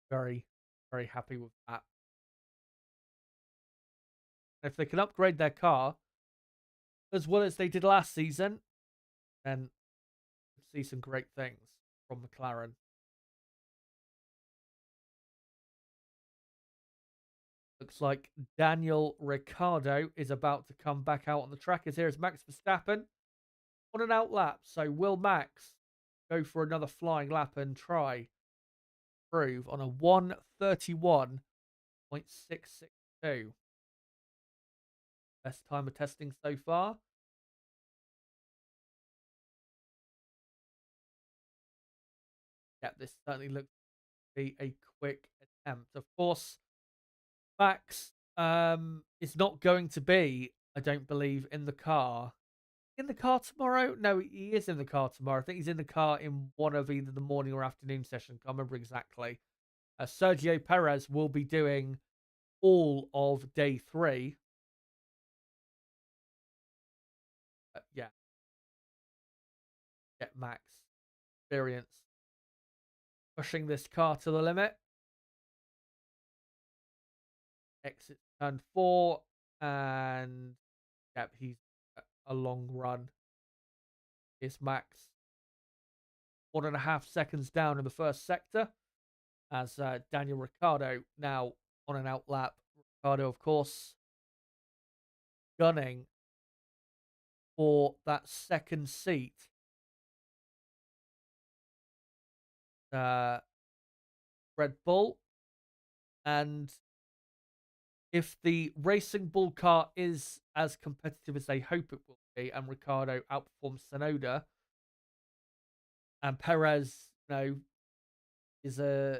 very, very happy with that. If they can upgrade their car as well as they did last season, then we'll see some great things from McLaren. Looks like Daniel Ricciardo is about to come back out on the track. As here is Max Verstappen on an out lap. So will Max go for another flying lap and try prove on a 1:31.662? Best time of testing so far. Yeah, this certainly looks to be a quick attempt. Of course, Max is not going to be, I don't believe, in the car. In the car tomorrow? No, he is in the car tomorrow. I think he's in the car in one of either the morning or afternoon session. Can't remember exactly. Sergio Perez will be doing all of day 3. Yeah, get Max experience pushing this car to the limit. Exit turn 4, and yep, he's a long run. Is Max 1.5 seconds down in the first sector as Daniel Ricciardo now on an out lap. Ricciardo, of course, gunning for that second seat. Red Bull. And if the Racing Bull car is as competitive as they hope it will be, and Ricciardo outperforms Tsunoda, and Perez, is as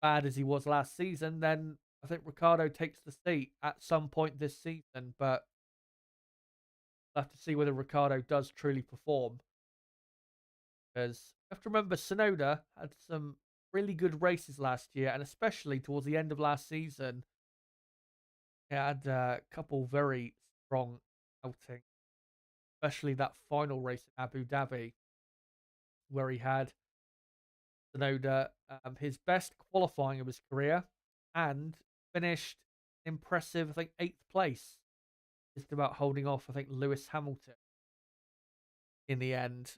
bad as he was last season, then I think Ricciardo takes the seat at some point this season. But we'll have to see whether Ricciardo does truly perform. Because you have to remember, Tsunoda had some really good races last year, and especially towards the end of last season, he had a couple very strong outings, especially that final race in Abu Dhabi, where he had Tsunoda his best qualifying of his career and finished impressive, I think, 8th place, just about holding off, I think, Lewis Hamilton in the end.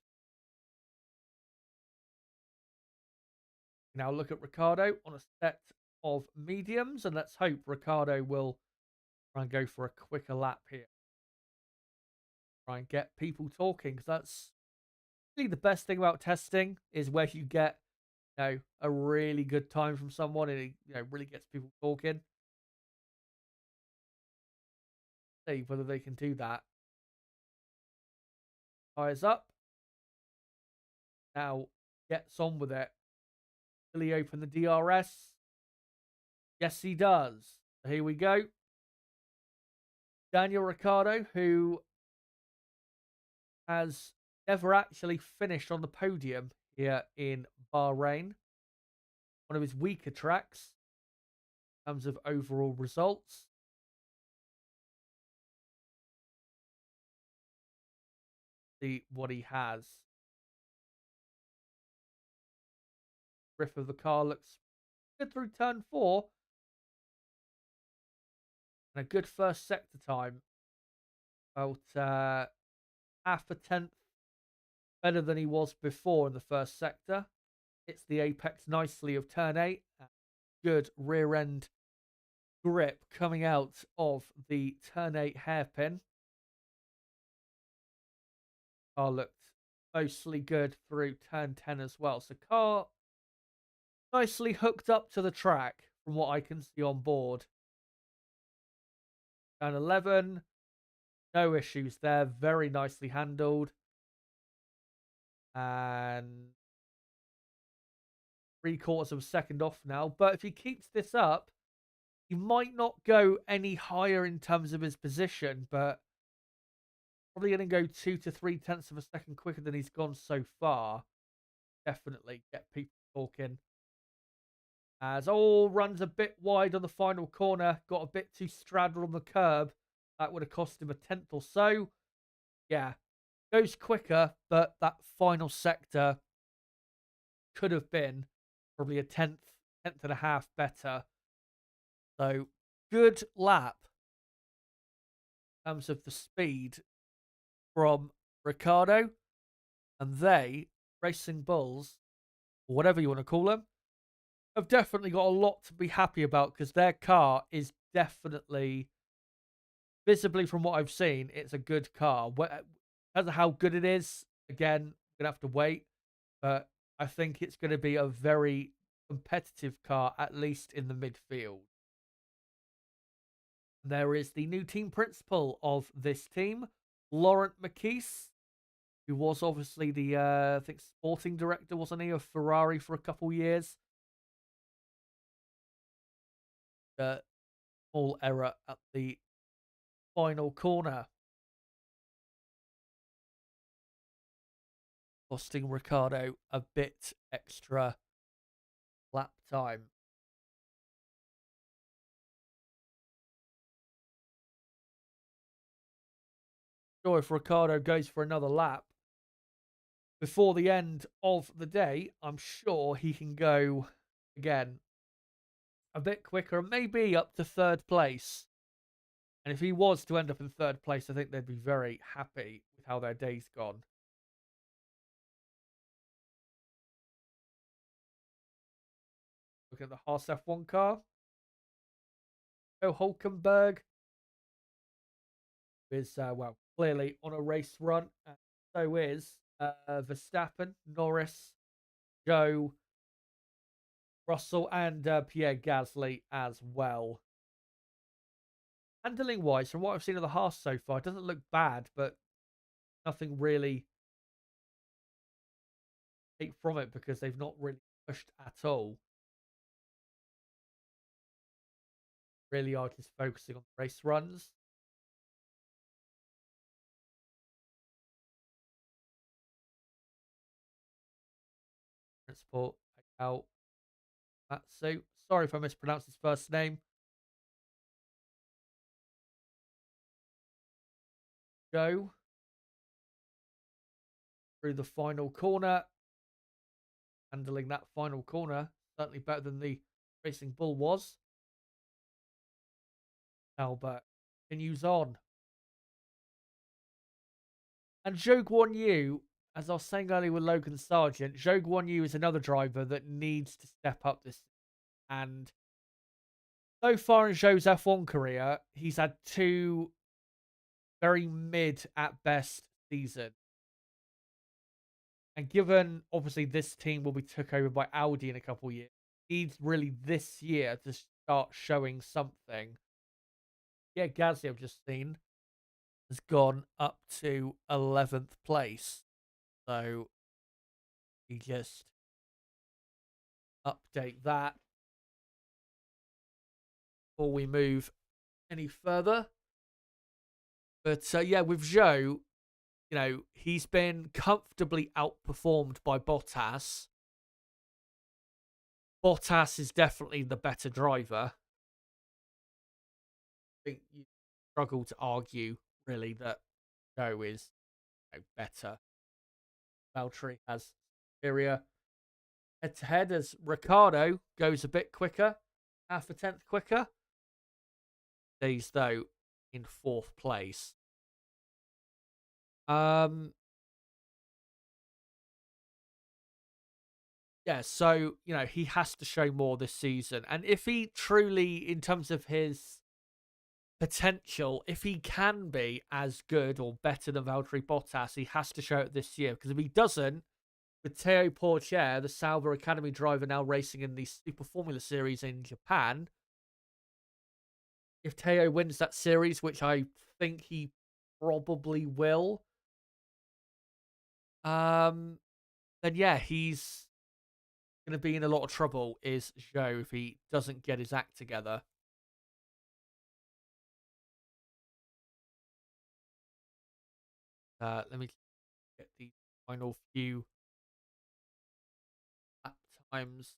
Now look at Ricciardo on a set of mediums, and let's hope Ricciardo will try and go for a quicker lap here. Try and get people talking, because that's really the best thing about testing, is where you get a really good time from someone and it really gets people talking. See whether they can do that. Tires up. Now gets on with it. Will he open the DRS? Yes, he does. Here we go. Daniel Ricciardo, who has never actually finished on the podium here in Bahrain. One of his weaker tracks in terms of overall results. See what he has. Grip of the car looks good through turn 4. And a good first sector time. About half a tenth better than he was before in the first sector. Hits the apex nicely of turn 8. Good rear end grip coming out of the turn 8 hairpin. Car looked mostly good through turn 10 as well. So car nicely hooked up to the track from what I can see on board. Turn 11, no issues there. Very nicely handled. And 3/4 of a second off now. But if he keeps this up, he might not go any higher in terms of his position, but probably going to go 2 to 3 tenths of a second quicker than he's gone so far. Definitely get people talking. As all runs a bit wide on the final corner, got a bit too straddled on the curb. That would have cost him a tenth or so. Yeah, goes quicker, but that final sector could have been probably a tenth and a half better. So good lap in terms of the speed from Ricardo, and they, Racing Bulls, or whatever you want to call them, have definitely got a lot to be happy about because their car is definitely, visibly from what I've seen, it's a good car. As to how good it is, again, we're going to have to wait, but I think it's going to be a very competitive car, at least in the midfield. There is the new team principal of this team, Laurent Marquis, who was obviously the, I think, sporting director, wasn't he, of Ferrari for a couple years. Small error at the final corner, costing Ricardo a bit extra lap time. Sure, if Ricardo goes for another lap before the end of the day, I'm sure he can go again a bit quicker, maybe up to third place. And if he was to end up in third place, I think they'd be very happy with how their day's gone. Look at the Haas F1 car. Oh, Hulkenberg is, well, clearly on a race run. So is Verstappen, Norris, Joe, Russell, and Pierre Gasly as well. Handling wise, from what I've seen of the Haas so far, it doesn't look bad, but nothing really take from it because they've not really pushed at all. Really are just focusing on race runs. Transport out. So sorry if I mispronounced his first name. Joe through the final corner. Handling that final corner certainly better than the Racing Bull was. Albert continues on. And Zhou Guan Yu, as I was saying earlier with Logan Sargent, Zhou Guan Yu is another driver that needs to step up this. And so far in Zhou's F1 career, he's had two very mid at best seasons. And given, obviously, this team will be took over by Audi in a couple of years, needs really this year to start showing something. Yeah, Gasly, I've just seen, has gone up to 11th place. So he just update that before we move any further. But yeah, with Zhou, he's been comfortably outperformed by Bottas. Bottas is definitely the better driver. I think you struggle to argue, really, that Zhou is better. Valtteri has superior head-to-head as Ricardo goes a bit quicker, half a tenth quicker. These, though, in fourth place. Yeah, so, he has to show more this season. And if he truly, in terms of his potential, if he can be as good or better than Valtteri Bottas, he has to show it this year. Because if he doesn't, with Teo Porcher, the Sauber Academy driver now racing in the Super Formula Series in Japan, if Teo wins that series, which I think he probably will, then yeah, he's going to be in a lot of trouble, is Zhou, if he doesn't get his act together. Let me get the final few lap times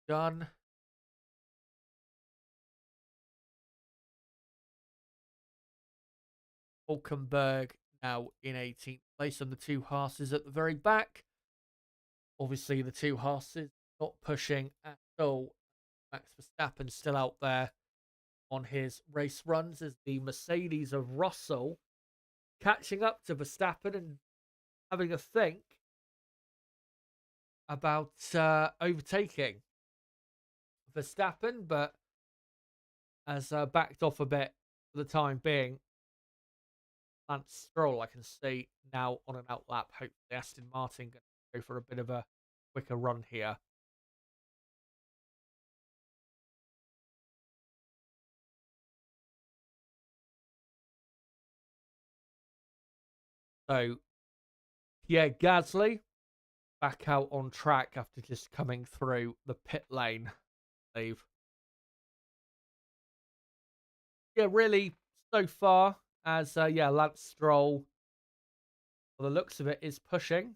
done. Hulkenberg now in 18th place, and the two Haas's at the very back. Obviously, the two Haas's not pushing at all. Max Verstappen still out there on his race runs as the Mercedes of Russell catching up to Verstappen and having a think about overtaking Verstappen, but has backed off a bit for the time being. Lance Stroll, I can see now on an out lap. Hopefully, Aston Martin going to go for a bit of a quicker run here. So, yeah, Gasly back out on track after just coming through the pit lane. Leave. Yeah, really, so far as Lance Stroll, by the looks of it, is pushing.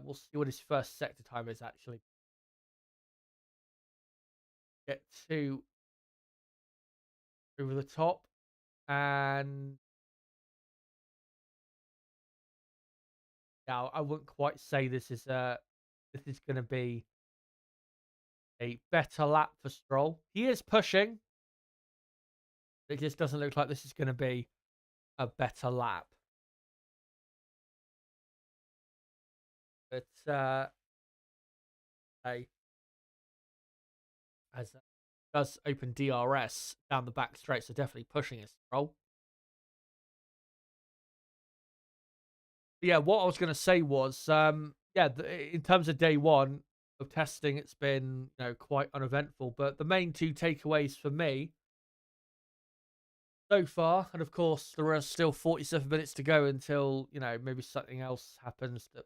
We'll see what his first sector time is actually. Get to over the top, and now I wouldn't quite say this is going to be a better lap for Stroll. He is pushing. It just doesn't look like this is going to be a better lap. But hey, as does open DRS down the back straight, so definitely pushing a Stroll. Yeah, what I was going to say was, in terms of day one of testing, it's been quite uneventful. But the main two takeaways for me so far, and of course there are still 47 minutes to go until maybe something else happens that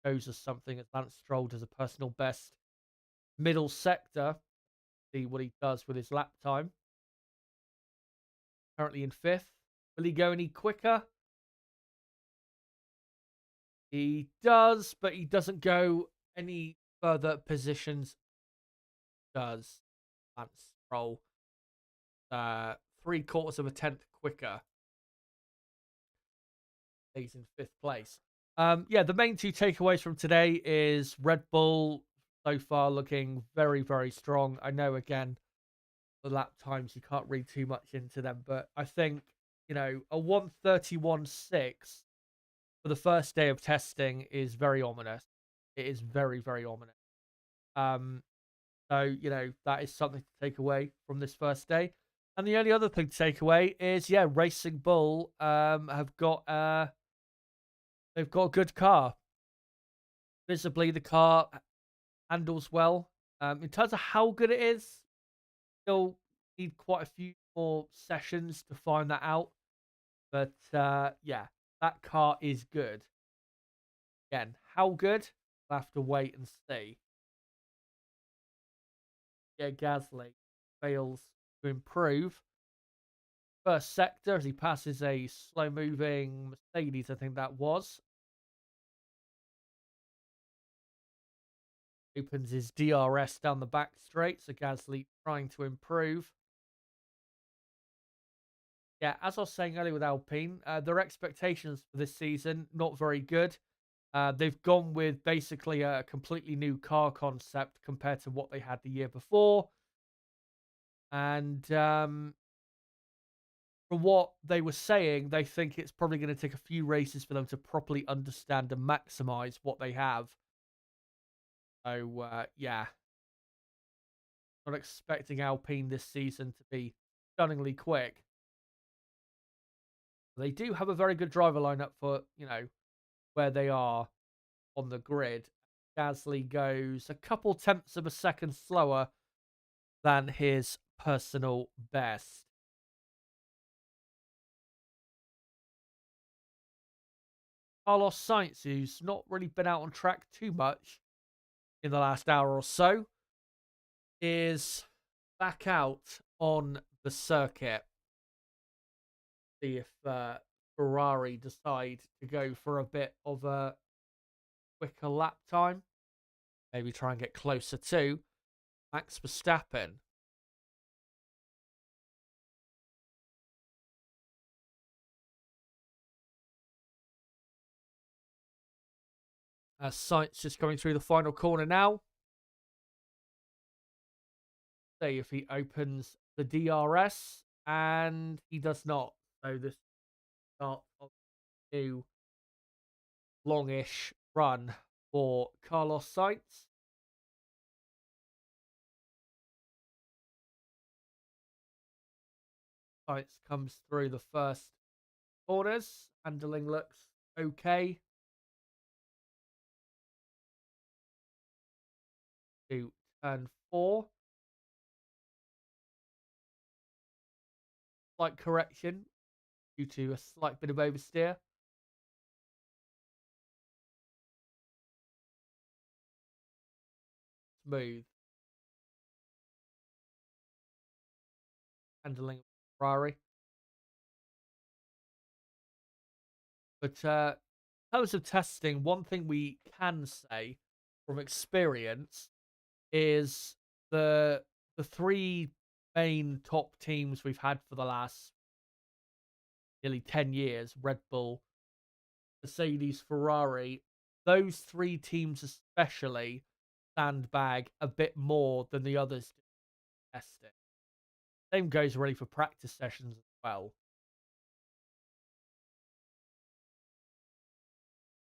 shows us something. As Lance Stroll does a personal best middle sector, see what he does with his lap time. Currently in 5th. Will he go any quicker? He does, but he doesn't go any further positions. Does Lance Stroll 3/4 of a tenth quicker? He's in 5th place. The main two takeaways from today is Red Bull so far looking very, very strong. I know, again, the lap times, you can't read too much into them, but I think, a 1:31.6 for the first day of testing is very ominous. It is very, very ominous. So, that is something to take away from this first day. And the only other thing to take away is, Racing Bull have got they've got a good car. Visibly, the car handles well. In terms of how good it is, still need quite a few more sessions to find that out. But that car is good. Again, how good? We'll have to wait and see. Yeah, Gasly fails to improve. First sector as he passes a slow-moving Mercedes, I think that was. Opens his DRS down the back straight, so Gasly trying to improve. Yeah, as I was saying earlier with Alpine, their expectations for this season, not very good. They've gone with basically a completely new car concept compared to what they had the year before. And from what they were saying, they think it's probably going to take a few races for them to properly understand and maximize what they have. So, not expecting Alpine this season to be stunningly quick. They do have a very good driver lineup for, where they are on the grid. Gasly goes a couple tenths of a second slower than his personal best. Carlos Sainz, who's not really been out on track too much in the last hour or so, is back out on the circuit. See if Ferrari decide to go for a bit of a quicker lap time. Maybe try and get closer to Max Verstappen. Sainz just coming through the final corner now. See if he opens the DRS, and he does not. So this start of a new longish run for Carlos Sainz. Sainz comes through the first corners. Handling looks okay. To turn 4. Slight correction due to a slight bit of oversteer. Smooth. Handling Ferrari. But in terms of testing, one thing we can say from experience is the three main top teams we've had for the last nearly 10 years, Red Bull, Mercedes, Ferrari, those three teams especially sandbag a bit more than the others do testing. Same goes really for practice sessions as well.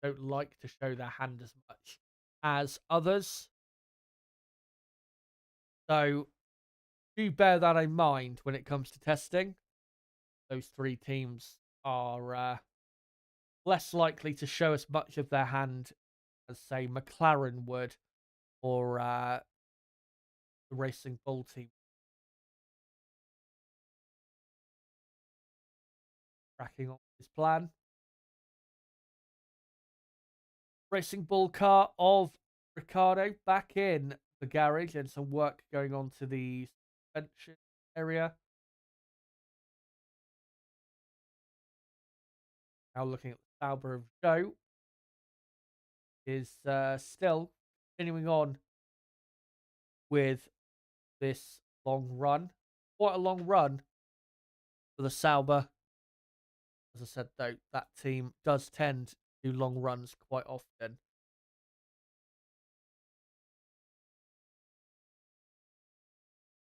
Don't like to show their hand as much as others. So do bear that in mind when it comes to testing. Those three teams are less likely to show as much of their hand as, say, McLaren would, or the Racing Bull team. Cracking on his plan. Racing Bull car of Ricciardo back in the garage, and some work going on to the suspension area. Now looking at the Sauber of Joe is still continuing on with this long run. Quite a long run for the Sauber. As I said, though, that team does tend to do long runs quite often.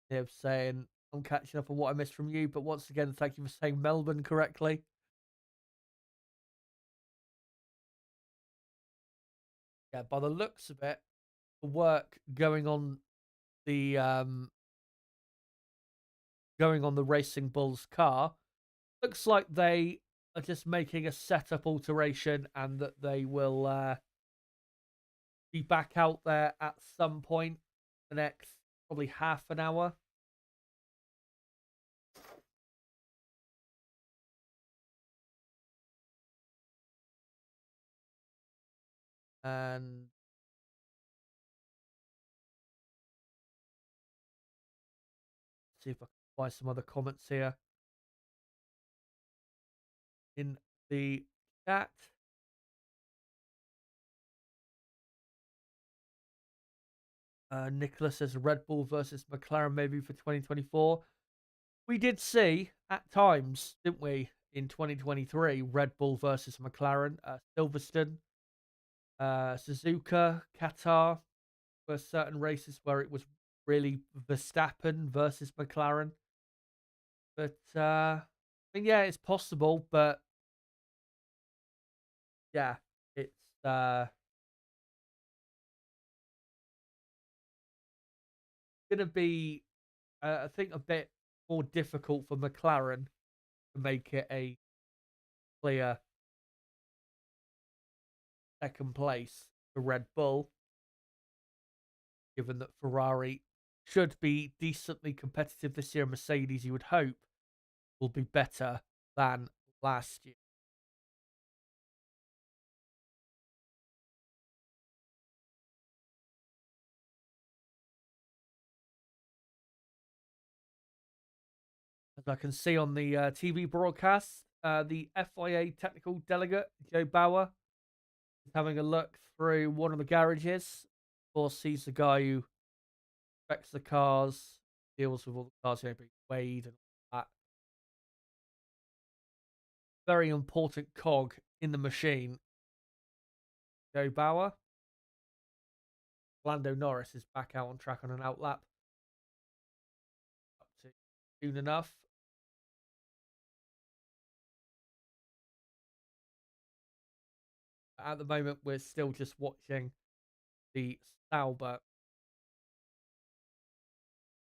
They're saying, I'm catching up on what I missed from you, but once again, thank you for saying Melbourne correctly. Yeah, by the looks of it, the work going on the Racing Bulls car looks like they are just making a setup alteration, and that they will be back out there at some point the next probably half an hour. And see if I can find some other comments here in the chat. Nicholas says Red Bull versus McLaren maybe for 2024. We did see at times, didn't we, in 2023, Red Bull versus McLaren, Silverstone, Suzuka, Qatar, were certain races where it was really Verstappen versus McLaren. But I mean, yeah, it's possible, but yeah, it's gonna be, I think, a bit more difficult for McLaren to make it a clear second place for Red Bull, given that Ferrari should be decently competitive this year. Mercedes, you would hope, will be better than last year. As I can see on the TV broadcast, the FIA technical delegate, Joe Bauer, Having a look through one of the garages. Of course, he's the guy who specs the cars, deals with all the cars, being weighed and all that. Very important cog in the machine. Joe Bauer. Lando Norris is back out on track on an outlap. Up to soon enough. At the moment, we're still just watching the Sauber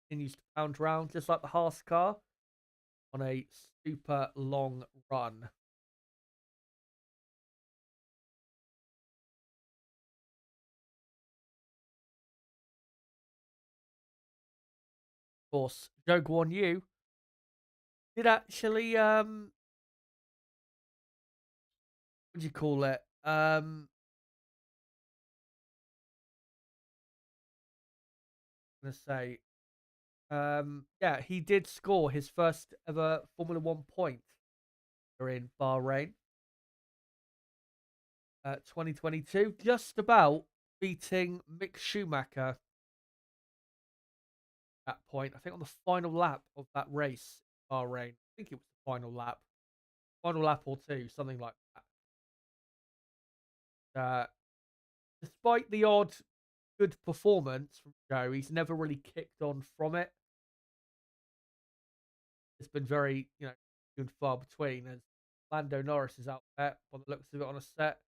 continues to pound round, just like the Haas car, on a super long run. Of course, Joe Guan Yu did actually, what do you call it? I'm going to say, yeah, he did score his first ever Formula One point in Bahrain, 2022, just about beating Mick Schumacher at that point. I think on the final lap of that race, Bahrain. I think it was the final lap or two, something like that. Despite the odd good performance from Joe, he's never really kicked on from it. It's been very, few and far between. As Lando Norris is out there, by the looks of it, on a set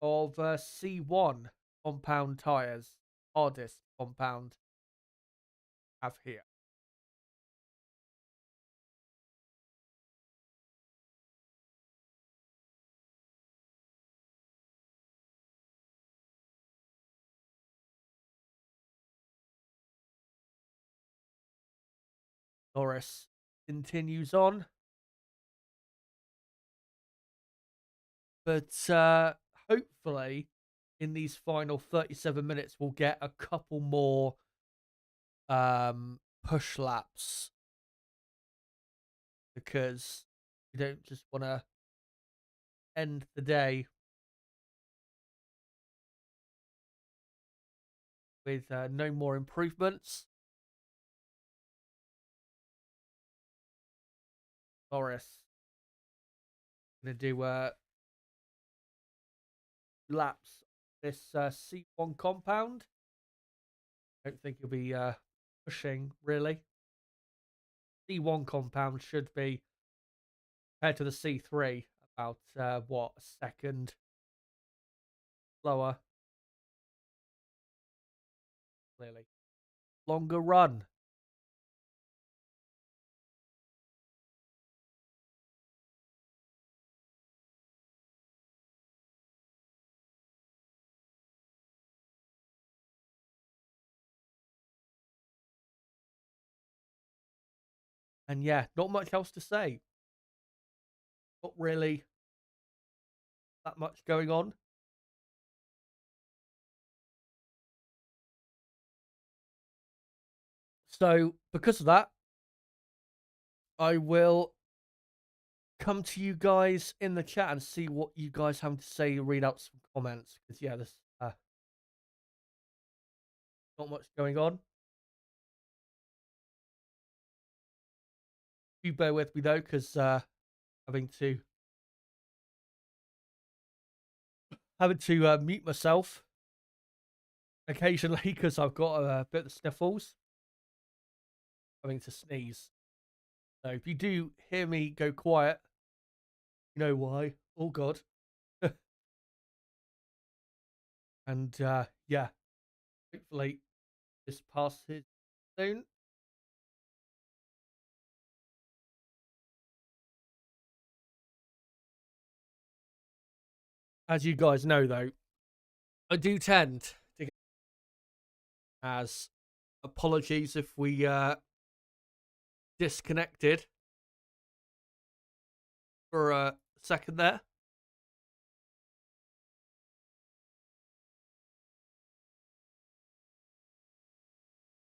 of C1 compound tyres, hardest compound I have here. Norris continues on, but hopefully in these final 37 minutes we'll get a couple more push laps, because you don't just want to end the day with no more improvements. Norris going to do laps this C1 compound. I don't think he'll be pushing really. C1 compound should be, compared to the C3, about a second slower. Clearly, longer run. And yeah, not much else to say. Not really that much going on. So, because of that, I will come to you guys in the chat and see what you guys have to say, read out some comments. Because, yeah, there's not much going on. You bear with me, though, because having to mute myself occasionally because I've got a bit of sniffles, having to sneeze. So if you do hear me go quiet, you know why. Oh God. And yeah, hopefully this passes soon. As you guys know, though, I do tend to get, as apologies if we disconnected for a second there.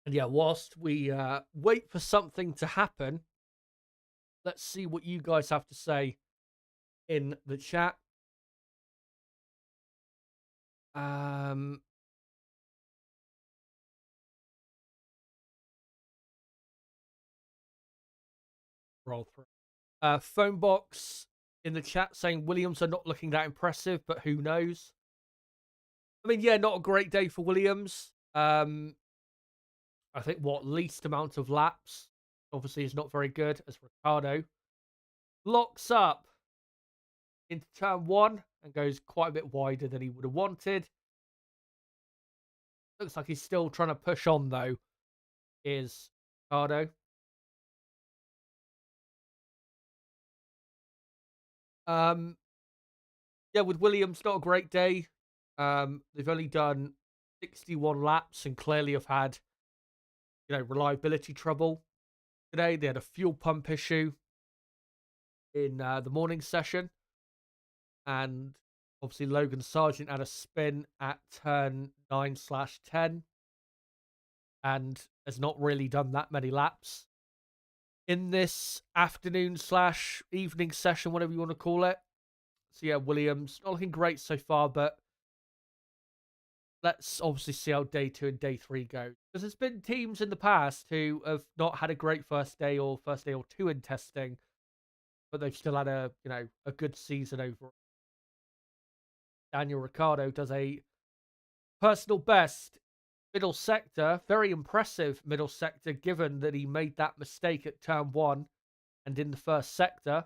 And yeah, whilst we wait for something to happen, let's see what you guys have to say in the chat. Um, Roll through. Phone box in the chat saying Williams are not looking that impressive, but who knows? I mean, yeah, not a great day for Williams. I think least amount of laps obviously is not very good as Ricciardo locks up into turn one and goes quite a bit wider than he would have wanted. Looks like he's still trying to push on though. Is Ricciardo? Um, yeah, with Williams, not a great day. They've only done 61 laps and clearly have had reliability trouble today. They had a fuel pump issue in the morning session, and obviously Logan Sargent had a spin at turn 9/10 and has not really done that many laps in this afternoon/evening session, whatever you want to call it. So yeah, Williams not looking great so far, but let's obviously see how day 2 and day 3 go. Because there's been teams in the past who have not had a great first day or two in testing, but they've still had a good season overall. Daniel Ricciardo does a personal best middle sector, very impressive middle sector, given that he made that mistake at turn 1 and in the first sector.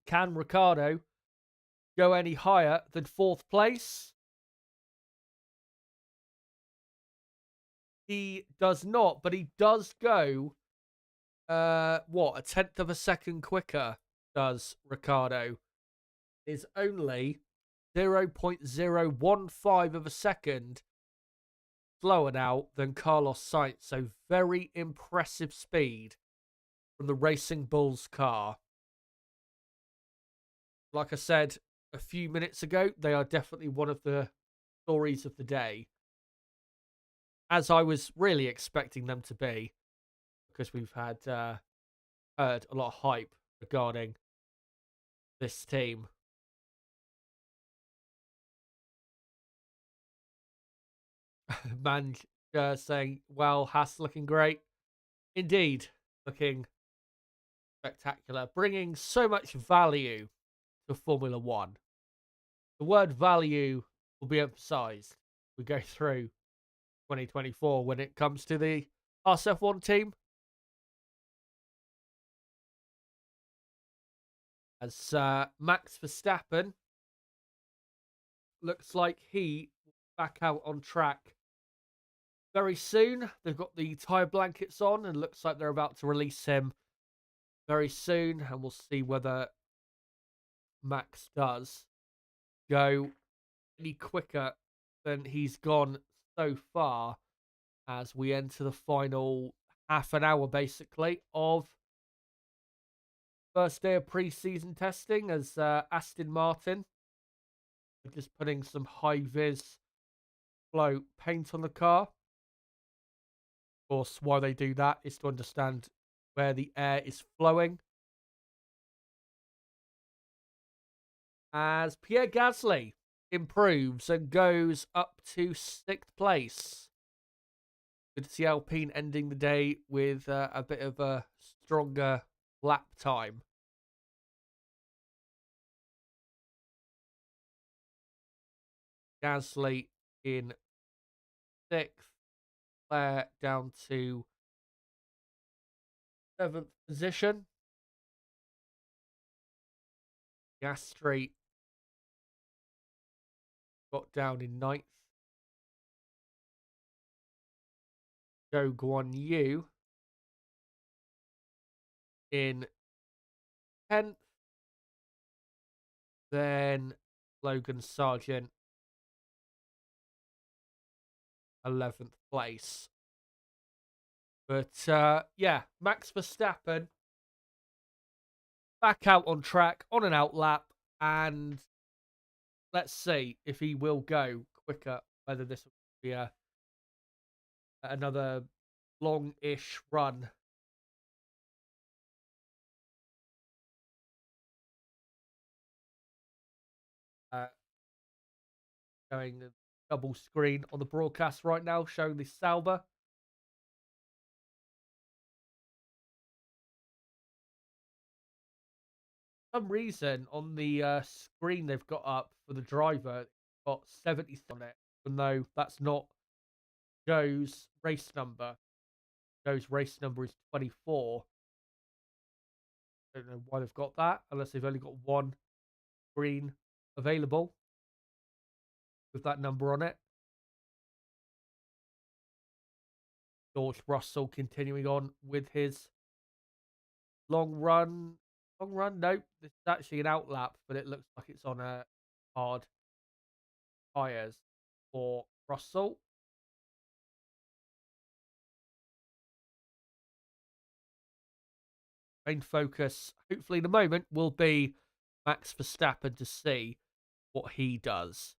Can Ricciardo go any higher than 4th place? He does not, but he does go a tenth of a second quicker does Ricciardo. Is only 0.015 of a second slower now than Carlos Sainz. So very impressive speed from the Racing Bulls car. Like I said a few minutes ago, they are definitely one of the stories of the day, as I was really expecting them to be, because we've had heard a lot of hype regarding this team. Man saying, well, Haas looking great. Indeed, looking spectacular, bringing so much value to Formula One. The word value will be emphasized. We go through 2024 when it comes to the RSF1 team. As Max Verstappen looks like he will be back out on track very soon. They've got the tyre blankets on and looks like they're about to release him very soon. And we'll see whether Max does go any quicker than he's gone so far as we enter the final half an hour, basically, of first day of pre-season testing as Aston Martin are just putting some high-vis flow paint on the car. Of course, why they do that is to understand where the air is flowing. As Pierre Gasly improves and goes up to 6th place. Good to see Alpine ending the day with a bit of a stronger lap time. Gasly in 6th, Claire down to 7th position. Gastry got down in 9th. Zhou Guanyu in 10th. Then Logan Sargent, 11th place. But yeah, Max Verstappen back out on track on an out lap, and let's see if he will go quicker, whether this will be another long-ish run. showing a double screen on the broadcast right now, showing the Sauber. For some reason, on the screen they've got up for the driver, it's got 70 on it, even though that's not Joe's race number. Joe's race number is 24. Don't know why they've got that, unless they've only got one screen available with that number on it. George Russell continuing on with his long run. Long run? Nope. This is actually an outlap, but it looks like it's on a hard tyres for Russell. Main focus, hopefully in a moment, will be Max Verstappen to see what he does.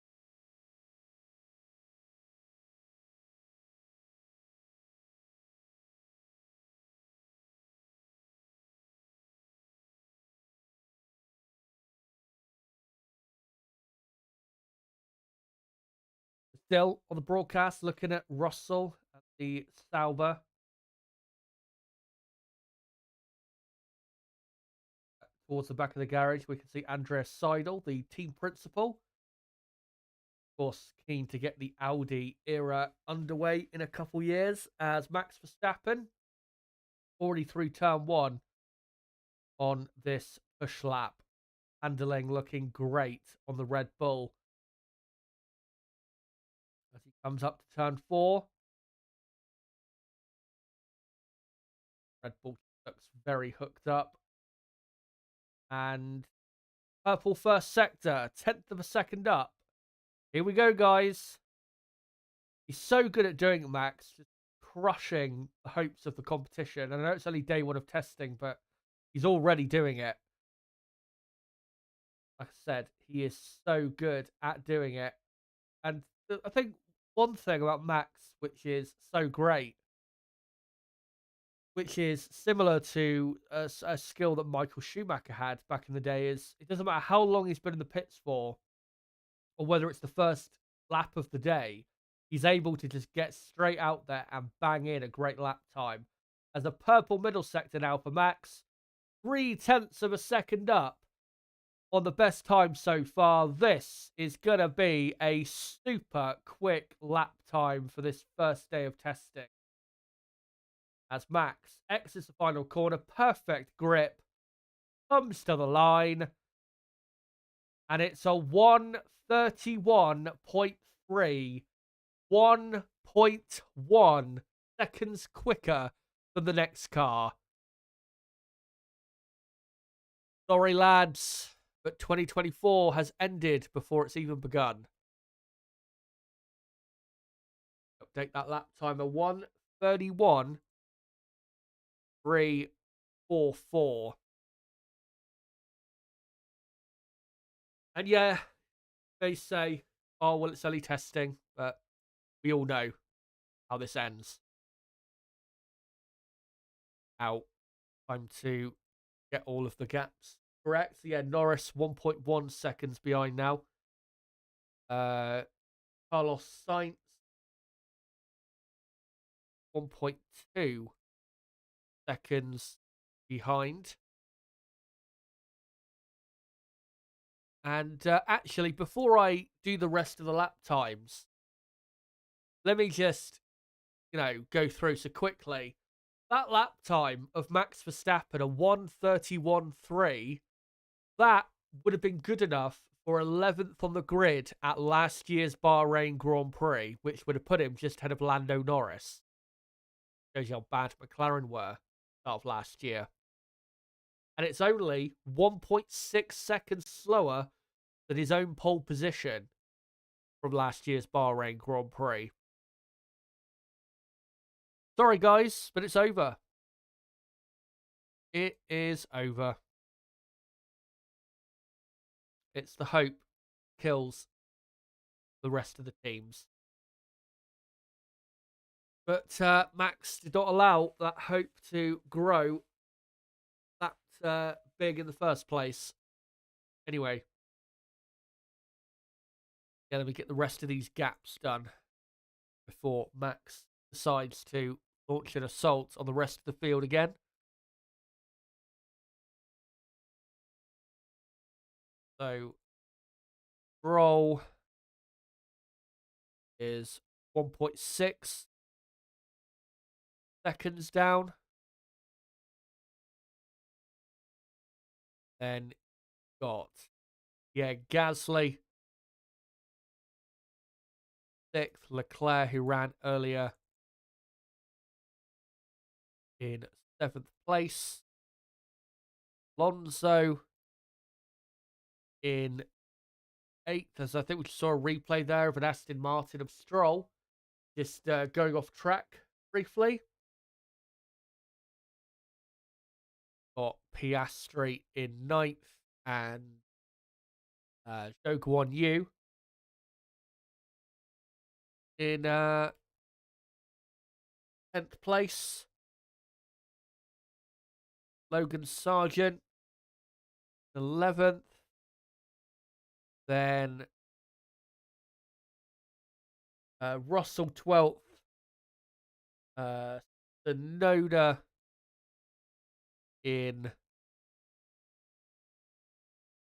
Still on the broadcast, looking at Russell at the Sauber. Towards the back of the garage, we can see Andreas Seidel, the team principal. Of course, keen to get the Audi era underway in a couple years, as Max Verstappen already through turn one on this push lap. Handling looking great on the Red Bull. As he comes up to turn four. Red Bull looks very hooked up. And purple first sector, 10th of a second up. Here we go, guys. He's so good at doing it, Max. Just crushing the hopes of the competition. And I know it's only day one of testing, but he's already doing it. Like I said, he is so good at doing it. And I think one thing about Max, which is so great, which is similar to a skill that Michael Schumacher had back in the day, is it doesn't matter how long he's been in the pits for, or whether it's the first lap of the day, he's able to just get straight out there and bang in a great lap time. As a purple middle sector now for Max, 0.3 of a second up on the best time so far. This is going to be a super quick lap time for this first day of testing. As Max exits the final corner, perfect grip, comes to the line, and it's a 1:31.3, 1.1 seconds quicker than the next car. Sorry, lads, but 2024 has ended before it's even begun. Update that lap timer, 1:31.344. And yeah, they say, oh, well, it's only testing, but we all know how this ends. Out. Time to get all of the gaps correct. So yeah, Norris 1.1 seconds behind now. Carlos Sainz 1.2 seconds behind. And actually, before I do the rest of the lap times, let me just, go through so quickly. That lap time of Max Verstappen, a 1:31.3, that would have been good enough for 11th on the grid at last year's Bahrain Grand Prix, which would have put him just ahead of Lando Norris. Shows you how bad McLaren were start of last year. And it's only 1.6 seconds slower than his own pole position from last year's Bahrain Grand Prix. Sorry, guys, but it's over. It is over. It's the hope kills the rest of the teams. But Max did not allow that hope to grow that big in the first place. Anyway. Yeah, let me get the rest of these gaps done before Max decides to launch an assault on the rest of the field again. So, roll is 1.6 seconds down. Then got, Gasly 6th, Leclerc, who ran earlier, in 7th place. Alonso in 8th, as I think we saw a replay there of an Aston Martin of Stroll just going off track briefly. Got Piastri in 9th and Zhou Guan Yu in 10th place. Logan Sargent 11th. Then Russell 12th. Sonoda in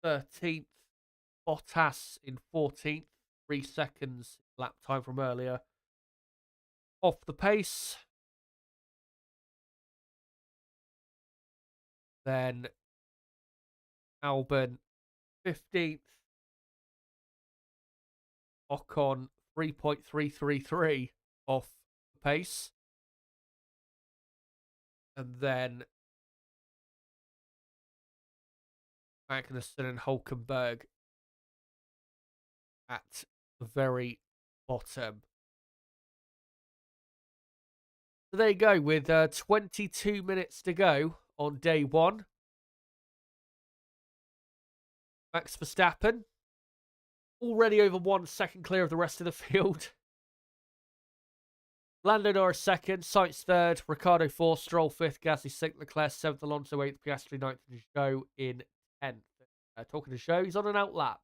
13th. Bottas in 14th. 3 seconds lap time from earlier. Off the pace. Then Albon 15th. Ocon 3.333 off the pace. And then Magnussen and Hulkenberg at the very bottom. So there you go, with 22 minutes to go on day one. Max Verstappen already over 1 second clear of the rest of the field. Lando Norris 2nd, Sainz 3rd, Ricciardo 4th, Stroll 5th, Gasly 6th, Leclerc 7th, Alonso 8th, Piastri 9th, and Zhou in 10th. Talking to Zhou, he's on an outlap.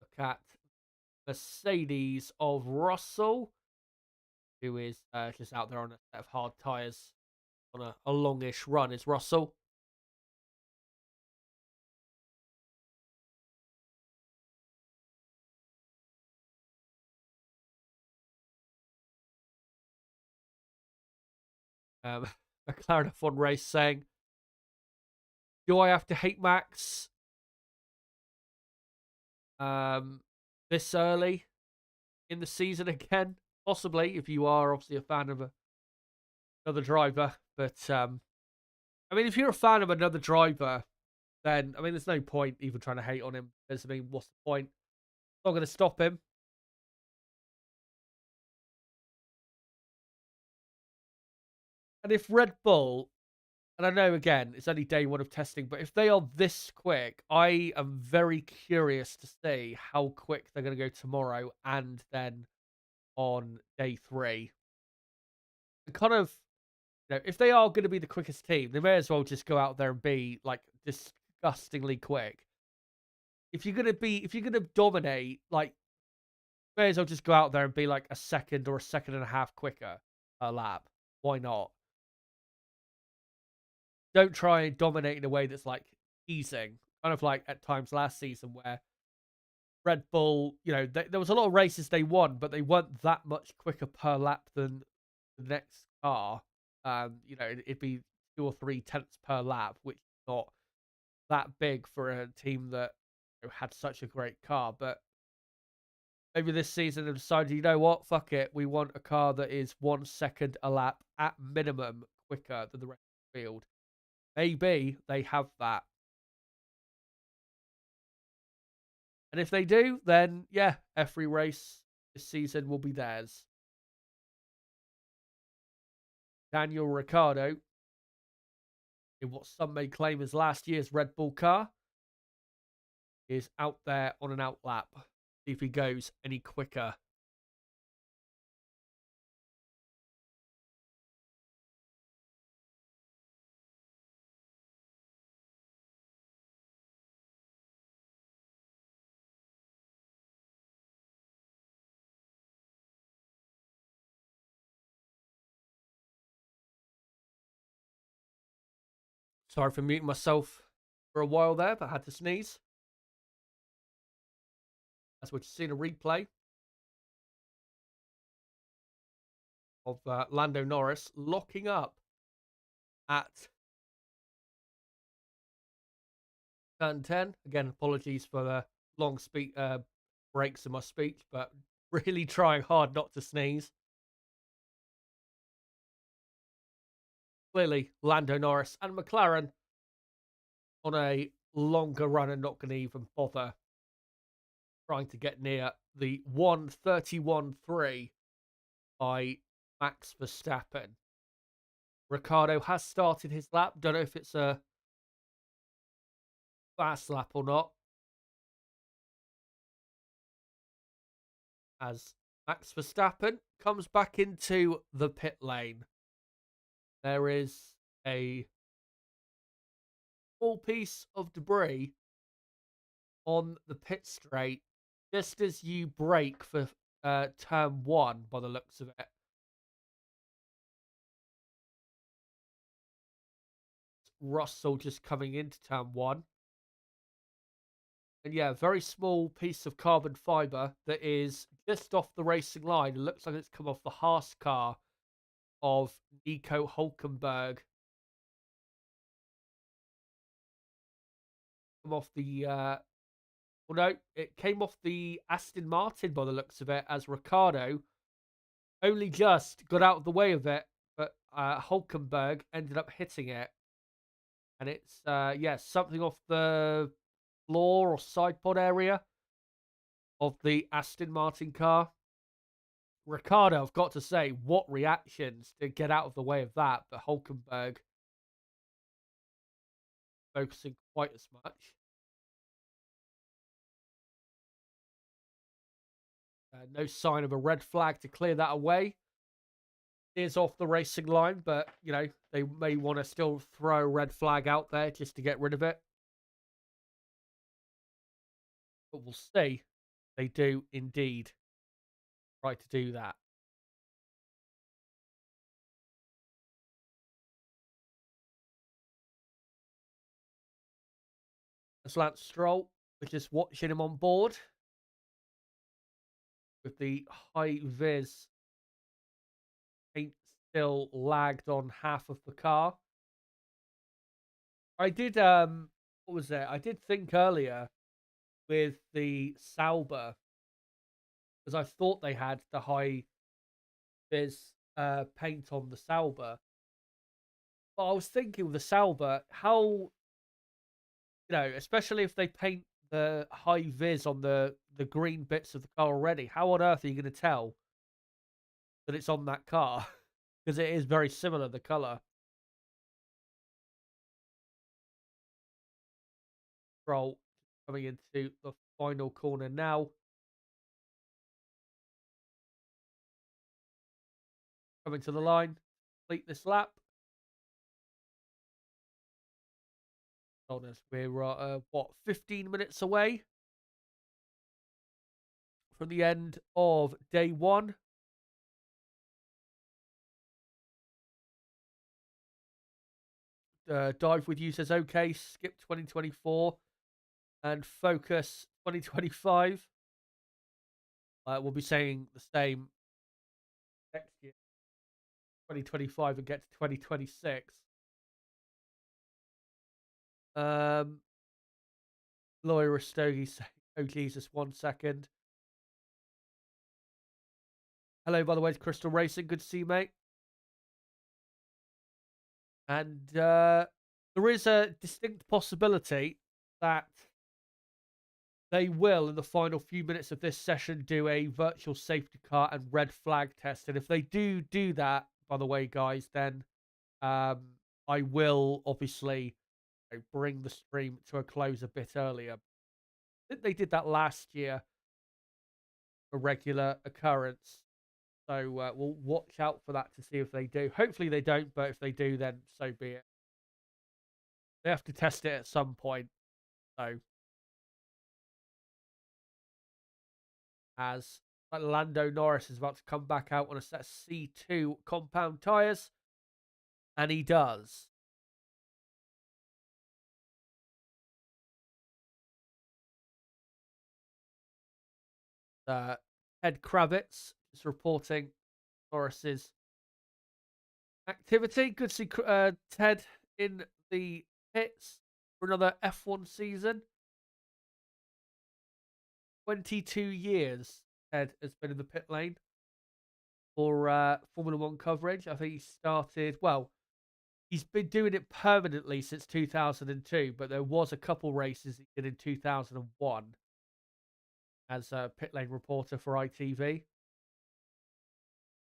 Look at Mercedes of Russell, who is just out there on a set of hard tyres on a longish run, is Russell. McLaren F1 race saying, do I have to hate Max this early in the season again? Possibly, if you are obviously a fan of another driver. But, I mean, if you're a fan of another driver, then, I mean, there's no point even trying to hate on him. Because, I mean, what's the point? It's not going to stop him. And if Red Bull, and I know, again, it's only day one of testing, but if they are this quick, I am very curious to see how quick they're going to go tomorrow and then on day 3. And kind of, if they are going to be the quickest team, they may as well just go out there and be, like, disgustingly quick. If you're going to dominate, like, may as well just go out there and be, like, a second or a second and a half quicker a lap. Why not? Don't try and dominate in a way that's, like, easing. Kind of like at times last season where Red Bull, there was a lot of races they won, but they weren't that much quicker per lap than the next car. It'd be 2 or 3 tenths per lap, which is not that big for a team that had such a great car. But maybe this season they've decided, you know what, fuck it. We want a car that is 1 second a lap at minimum quicker than the rest of the field. Maybe they have that. And if they do, then yeah, every race this season will be theirs. Daniel Ricciardo, in what some may claim is last year's Red Bull car, is out there on an outlap. See if he goes any quicker. Sorry for muting myself for a while there, but I had to sneeze. As we've seen a replay of Lando Norris locking up at turn 10. Again, apologies for the long breaks in my speech, but really trying hard not to sneeze. Clearly, Lando Norris and McLaren on a longer run and not going to even bother trying to get near the 1:31.3 by Max Verstappen. Ricciardo has started his lap. Don't know if it's a fast lap or not. As Max Verstappen comes back into the pit lane. There is a small piece of debris on the pit straight just as you brake for turn 1 by the looks of it. Russell just coming into turn 1. And yeah, very small piece of carbon fibre that is just off the racing line. It looks like it's come off the Haas car of Nico Hülkenberg. Come off the well, no, it came off the Aston Martin by the looks of it, as Ricciardo only just got out of the way of it, but Hülkenberg ended up hitting it. And it's yeah, something off the floor or side pod area of the Aston Martin car. Ricciardo, I've got to say, what reactions to get out of the way of that, but Hülkenberg focusing quite as much. No sign of a red flag to clear that away. It is off the racing line, but, you know, they may want to still throw a red flag out there just to get rid of it. But we'll see. They do indeed try to do that. As Lance Stroll, we're just watching him on board with the high vis paint still lagged on half of the car. I did what was it? I did think earlier with the Sauber, because I thought they had the high vis paint on the Sauber. But I was thinking with the Sauber, how, you know, especially if they paint the high vis on the green bits of the car already, how on earth are you going to tell that it's on that car? Because it is very similar, the colour. Stroll coming into the final corner now. Coming to the line, complete this lap. We're what, 15 minutes away from the end of day 1. Dive with you says okay, skip 2024 and focus 2025. We'll be saying the same next year, 2025, and get to 2026. Lawyer Rastogi saying, oh Jesus, 1 second. Hello, by the way, it's Crystal Racing. Good to see you, mate. And there is a distinct possibility that they will, in the final few minutes of this session, do a virtual safety car and red flag test. And if they do that, by the way, guys, then I will obviously bring the stream to a close a bit earlier. I think they did that last year, a regular occurrence. So we'll watch out for that to see if they do. Hopefully they don't, but if they do, then so be it. They have to test it at some point. So as Lando Norris is about to come back out on a set of C2 compound tyres, and he does. Ted Kravitz is reporting Norris's activity. Good to see Ted in the pits for another F1 season. 22 years Ted has been in the pit lane for Formula One coverage. I think he started, well, he's been doing it permanently since 2002, but there was a couple races he did in 2001 as a pit lane reporter for ITV.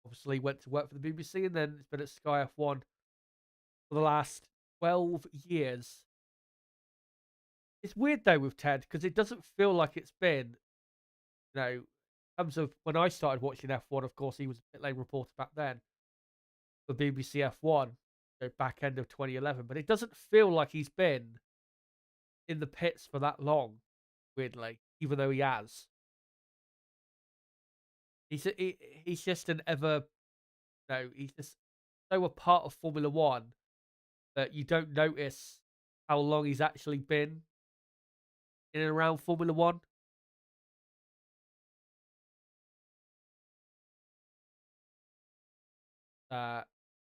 Obviously went to work for the BBC and then it's been at Sky F1 for the last 12 years. It's weird though with Ted because it doesn't feel like it's been, in terms of when I started watching F1, of course, he was a pit lane reporter back then for BBC F1, back end of 2011. But it doesn't feel like he's been in the pits for that long, weirdly, even though he has. He's just an ever, he's just so a part of Formula One that you don't notice how long he's actually been in and around Formula One.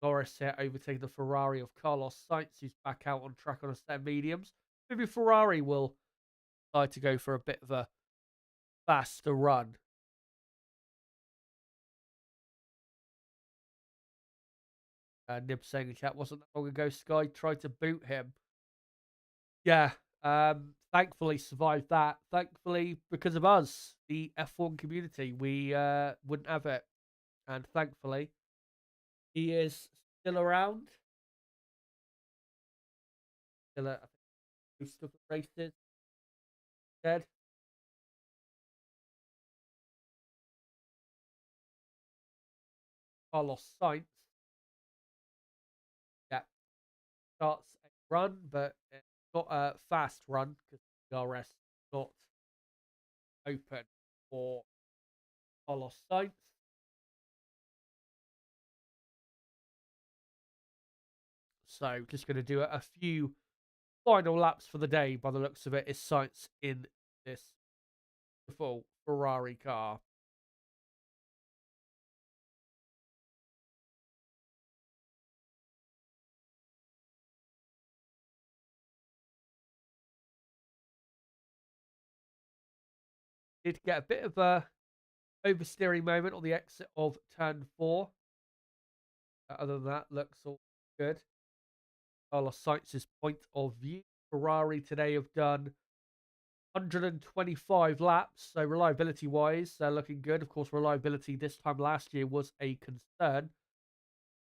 Norris here overtaking the Ferrari of Carlos Sainz, who's back out on track on a set of mediums. Maybe Ferrari will decide to go for a bit of a faster run. Nib saying in chat, wasn't that long ago Sky tried to boot him? Yeah, thankfully survived that. Thankfully, because of us, the F1 community, we wouldn't have it. And thankfully, he is still around. Still at most of the races. Dead. Carlos Sainz. Yeah. Starts a run, but it's not a fast run because the DRS is not open for Carlos Sainz. So just going to do a few final laps for the day by the looks of it. Is Sainz in this beautiful Ferrari car? Did get a bit of a oversteering moment on the exit of turn 4. Other than that, looks all good. Carlos Sainz's point of view. Ferrari today have done 125 laps, so reliability-wise, they're looking good. Of course, reliability this time last year was a concern.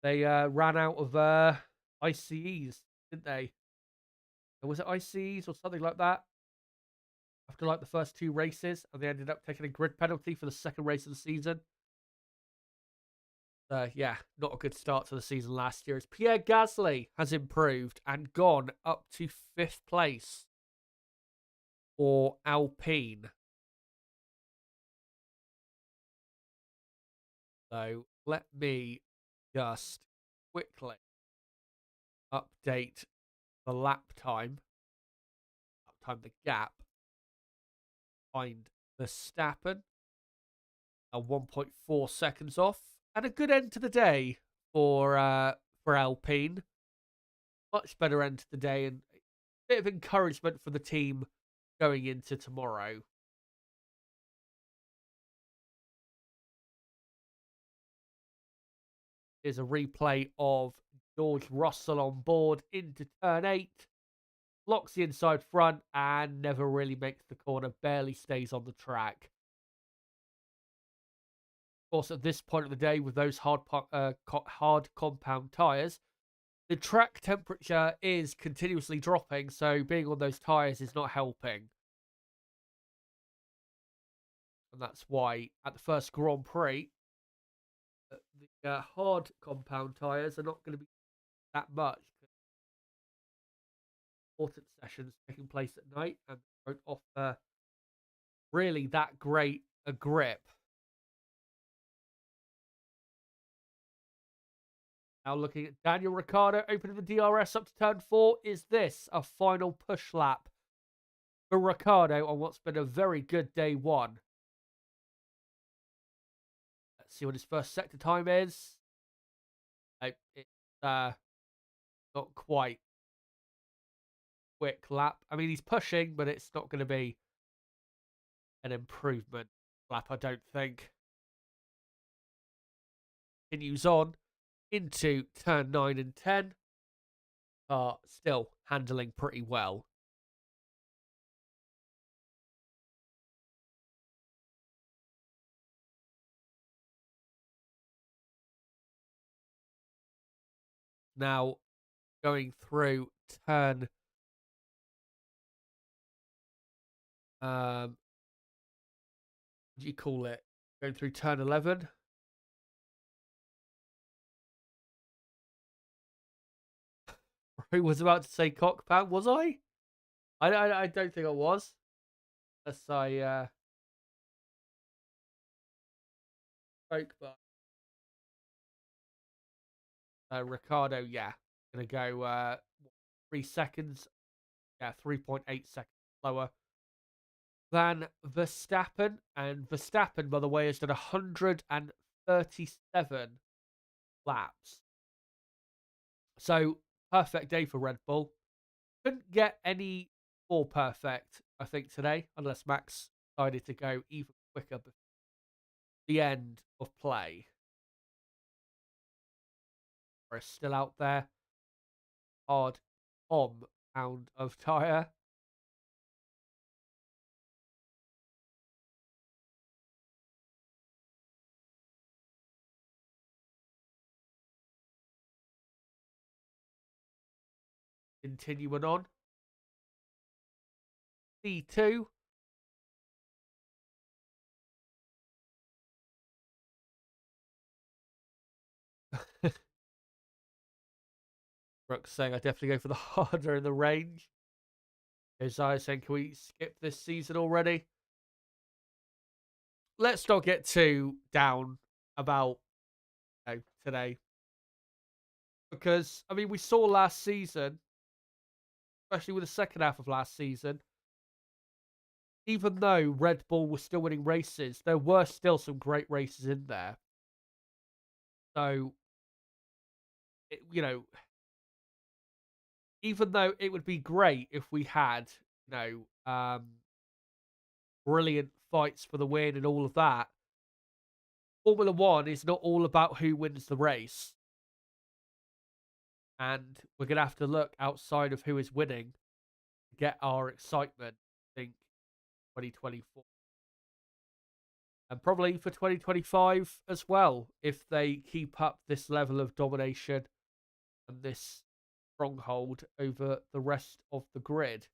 They ran out of ICEs, didn't they? Was it ICEs or something like that? After like the first 2 races, and they ended up taking a grid penalty for the second race of the season. Yeah, not a good start to the season last year. As Pierre Gasly has improved and gone up to 5th place for Alpine. So let me just quickly update the lap time. The gap. Find Verstappen. 1.4 seconds off. And a good end to the day for Alpine. Much better end to the day and a bit of encouragement for the team going into tomorrow. Here's a replay of George Russell on board into turn 8. Locks the inside front and never really makes the corner. Barely stays on the track. Of course, at this point of the day, with those hard compound tyres, the track temperature is continuously dropping, so being on those tyres is not helping. And that's why at the first Grand Prix, the hard compound tyres are not going to be that much. Important sessions taking place at night and don't offer really that great a grip. Now looking at Daniel Ricciardo opening the DRS up to turn 4. Is this a final push lap for Ricciardo on what's been a very good day 1? See what his first sector time is. It's not quite quick lap. I mean, he's pushing, but it's not going to be an improvement lap, I don't think. Continues on into turn 9 and 10. Still handling pretty well. Now, going through turn... what do you call it? Going through turn 11. I was about to say cockpad, was I? I don't think I was. Unless I spoke, but Ricardo, yeah, gonna go 3 seconds. Yeah, 3.8 seconds slower than Verstappen. And Verstappen, by the way, has done 137 laps. So, perfect day for Red Bull. Couldn't get any more perfect, I think, today, unless Max decided to go even quicker before the end of play. We're still out there. Hard pound of tyre. Continuing on. C2. Brooks saying I definitely go for the harder in the range. Isaiah saying, can we skip this season already? Let's not get too down about today. Because, I mean, we saw last season, especially with the second half of last season, even though Red Bull was still winning races, there were still some great races in there. So, even though it would be great if we had, brilliant fights for the win and all of that, Formula One is not all about who wins the race. And we're going to have to look outside of who is winning to get our excitement, I think, 2024. And probably for 2025 as well, if they keep up this level of domination and this stronghold over the rest of the grid.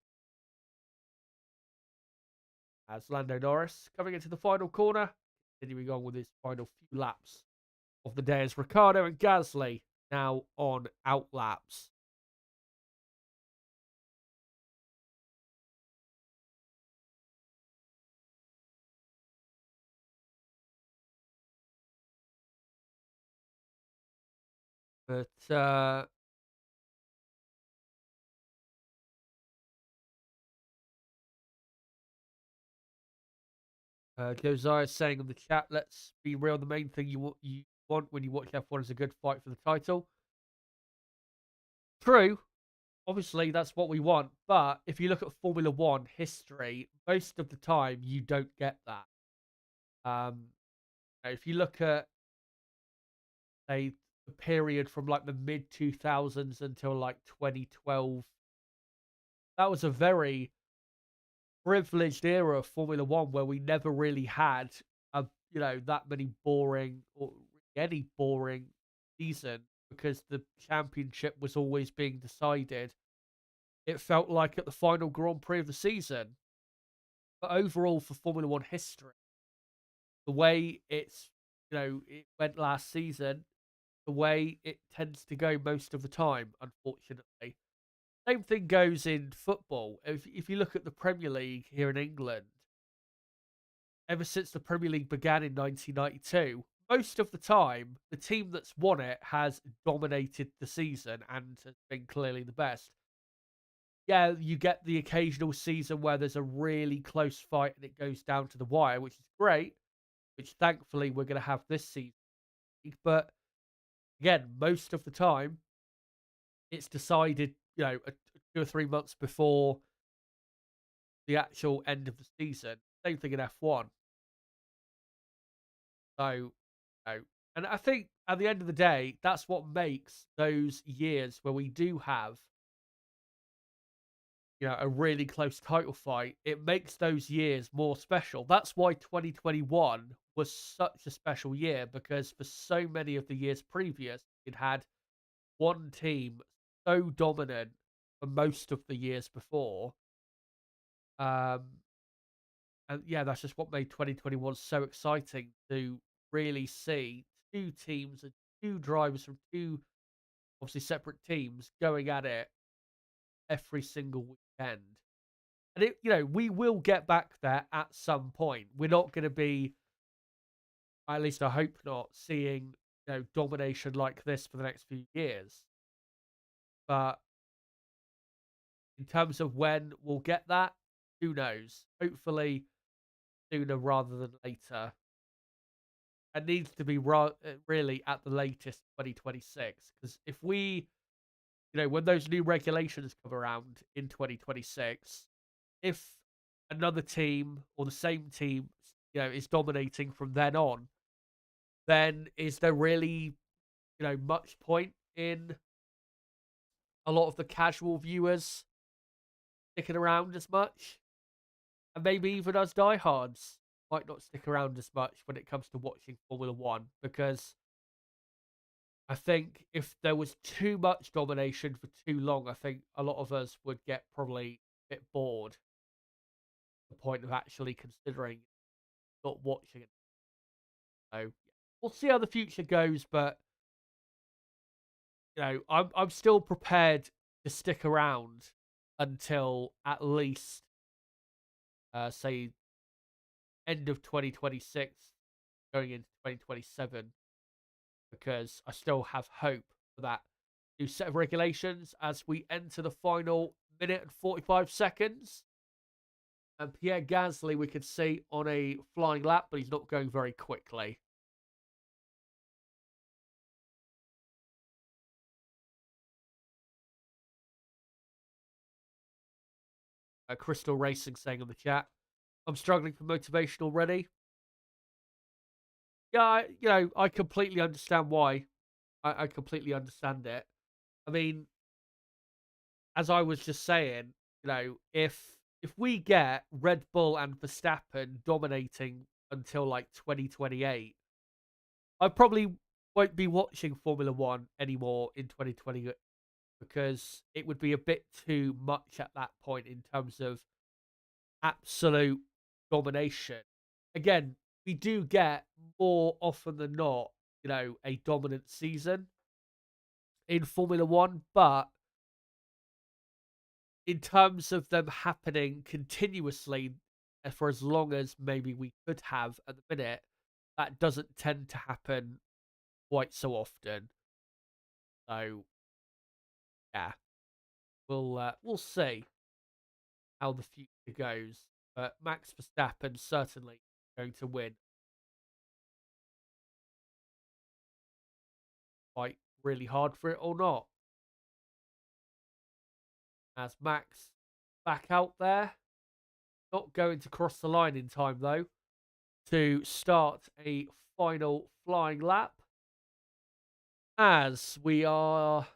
As Lando Norris coming into the final corner, continuing on with his final few laps of the day as Ricciardo and Gasly now on out laps. But Josiah saying in the chat, let's be real, the main thing you want when you watch F1 is a good fight for the title. True. Obviously, that's what we want. But if you look at Formula One history, most of the time you don't get that. If you look at the period from like the mid 2000s until like 2012, that was a very privileged era of Formula One where we never really had that many boring or any boring season because the championship was always being decided. It felt like at the final Grand Prix of the season. But overall, for Formula One history, the way it went last season, the way it tends to go most of the time, unfortunately. Same thing goes in football. If you look at the Premier League here in England, ever since the Premier League began in 1992, most of the time, the team that's won it has dominated the season and has been clearly the best. Yeah, you get the occasional season where there's a really close fight and it goes down to the wire, which is great. which thankfully we're going to have this season. But again, most of the time, it's decided, 2 or 3 months before the actual end of the season. Same thing in F1. So, and I think at the end of the day, that's what makes those years where we do have, a really close title fight. It makes those years more special. That's why 2021 was such a special year, because for so many of the years previous, it had one team so dominant for most of the years before. And yeah, that's just what made 2021 so exciting, to really see two teams and two drivers from two obviously separate teams going at it every single weekend. And we will get back there at some point. We're not going to be, at least I hope not, seeing domination like this for the next few years. But in terms of when we'll get that, who knows? Hopefully sooner rather than later. It needs to be really at the latest 2026. Because if we, when those new regulations come around in 2026, if another team or the same team, is dominating from then on, then is there really, much point in a lot of the casual viewers sticking around as much? And maybe even us diehards might not stick around as much when it comes to watching Formula One, because I think if there was too much domination for too long, I think a lot of us would get probably a bit bored to the point of actually considering not watching it. So we'll see how the future goes, but I'm still prepared to stick around until at least say end of 2026, going into 2027, because I still have hope for that new set of regulations as we enter the final minute and 45 seconds. And Pierre Gasly, we could see on a flying lap, but he's not going very quickly. Crystal Racing saying in the chat, I'm struggling for motivation already. Yeah, I completely understand why. I completely understand it. I mean, as I was just saying, if we get Red Bull and Verstappen dominating until like 2028, I probably won't be watching Formula One anymore in 2020, because it would be a bit too much at that point in terms of absolute domination. Again, we do get more often than not, a dominant season in Formula One, but in terms of them happening continuously for as long as maybe we could have at the minute, that doesn't tend to happen quite so often. So yeah, we'll see how the future goes. But Max Verstappen certainly going to win. Fight really hard for it or not. As Max back out there, not going to cross the line in time though to start a final flying lap. As we are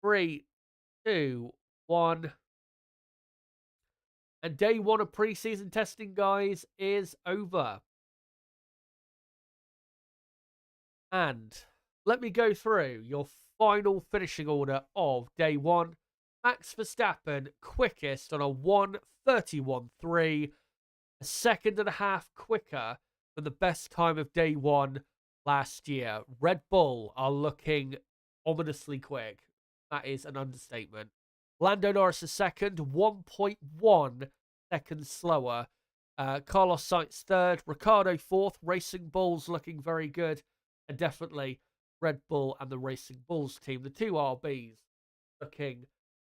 3, 2, 1. And day one of preseason testing, guys, is over. And let me go through your final finishing order of day one. Max Verstappen, quickest on a 1:31.3, a second and a half quicker than the best time of day one last year. Red Bull are looking ominously quick. That is an understatement. Lando Norris is second, 1.1 seconds slower. Carlos Sainz third, Ricciardo fourth. Racing Bulls looking very good, and definitely Red Bull and the Racing Bulls team, the two RBs, looking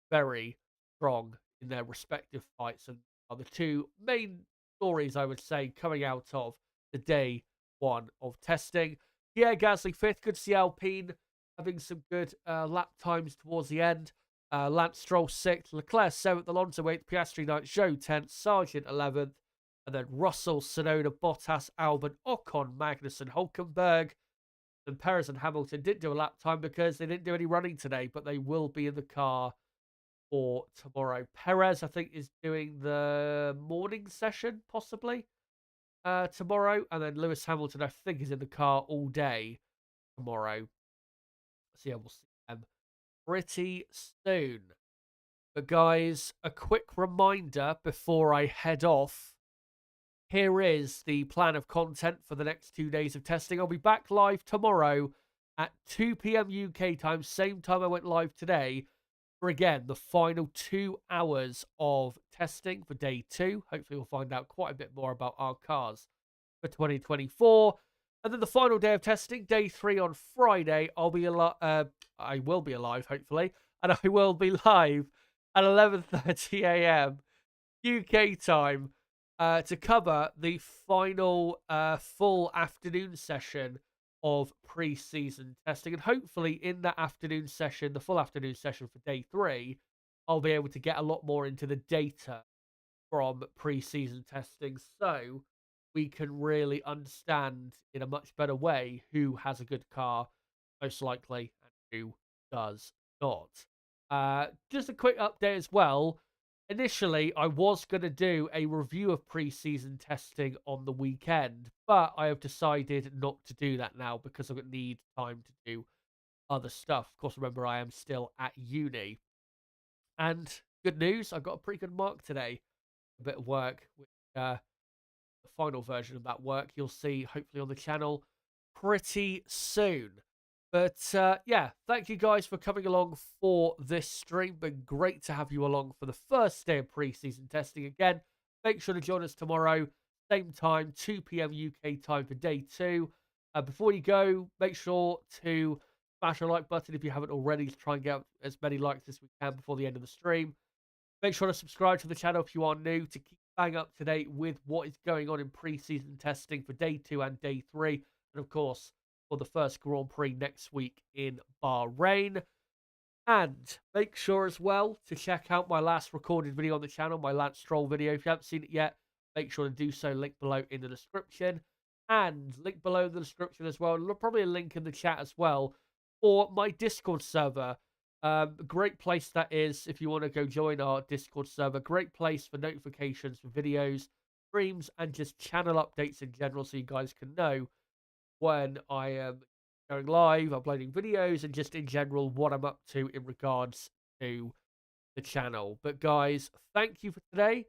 very strong in their respective fights, and are the two main stories, I would say, coming out of the day 1 of testing. Pierre Gasly 5th. Good to see Alpine having some good lap times towards the end. Lance Stroll 6th. Leclerc 7th. Alonso 8th. Piastri 9th. Zhou 10th. Sargent 11th. And then Russell, Tsunoda, Bottas, Albon, Ocon, Magnussen, Hulkenberg, and Perez and Hamilton didn't do a lap time because they didn't do any running today, but they will be in the car for tomorrow. Perez, I think, is doing the morning session, possibly, tomorrow. And then Lewis Hamilton, I think, is in the car all day tomorrow. So, yeah, we'll see them pretty soon. But, guys, a quick reminder before I head off. Here is the plan of content for the next 2 days of testing. I'll be back live tomorrow at 2 p.m. UK time, same time I went live today, for again the final 2 hours of testing for day 2. Hopefully, we'll find out quite a bit more about our cars for 2024. And then the final day of testing, day 3 on Friday, I will be alive, hopefully, and I will be live at 11:30 a.m. UK time. To cover the final full afternoon session of pre-season testing. And hopefully in that afternoon session, the full afternoon session for day 3, I'll be able to get a lot more into the data from pre-season testing so we can really understand in a much better way who has a good car, most likely, and who does not. Just a quick update as well. Initially, I was going to do a review of pre-season testing on the weekend, but I have decided not to do that now because I need time to do other stuff. Of course, remember, I am still at uni. And good news, I got a pretty good mark today. A bit of work, which the final version of that work you'll see hopefully on the channel pretty soon. But yeah, thank you guys for coming along for this stream. Been great to have you along for the first day of pre-season testing again. Make sure to join us tomorrow, same time, 2 p.m. UK time for day 2. Before you go, make sure to smash a like button if you haven't already to try and get as many likes as we can before the end of the stream. Make sure to subscribe to the channel if you are new to keep bang up to date with what is going on in pre-season testing for day 2 and day 3. And of course, for the first Grand Prix next week in Bahrain. And make sure as well to check out my last recorded video on the channel, my Lance Stroll video. If you haven't seen it yet, make sure to do so. Link below in the description. And link below in the description as well. And probably a link in the chat as well for my Discord server. Great place that is if you want to go join our Discord server. Great place for notifications for videos, streams, and just channel updates in general so you guys can know when I am going live, uploading videos, and just in general what I'm up to in regards to the channel. But guys, thank you for today.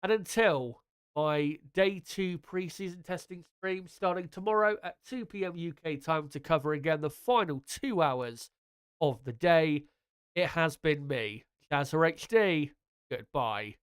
And until my day 2 pre-season testing stream starting tomorrow at 2 p.m. UK time to cover again the final 2 hours of the day, it has been me, Sakhir HD. Goodbye.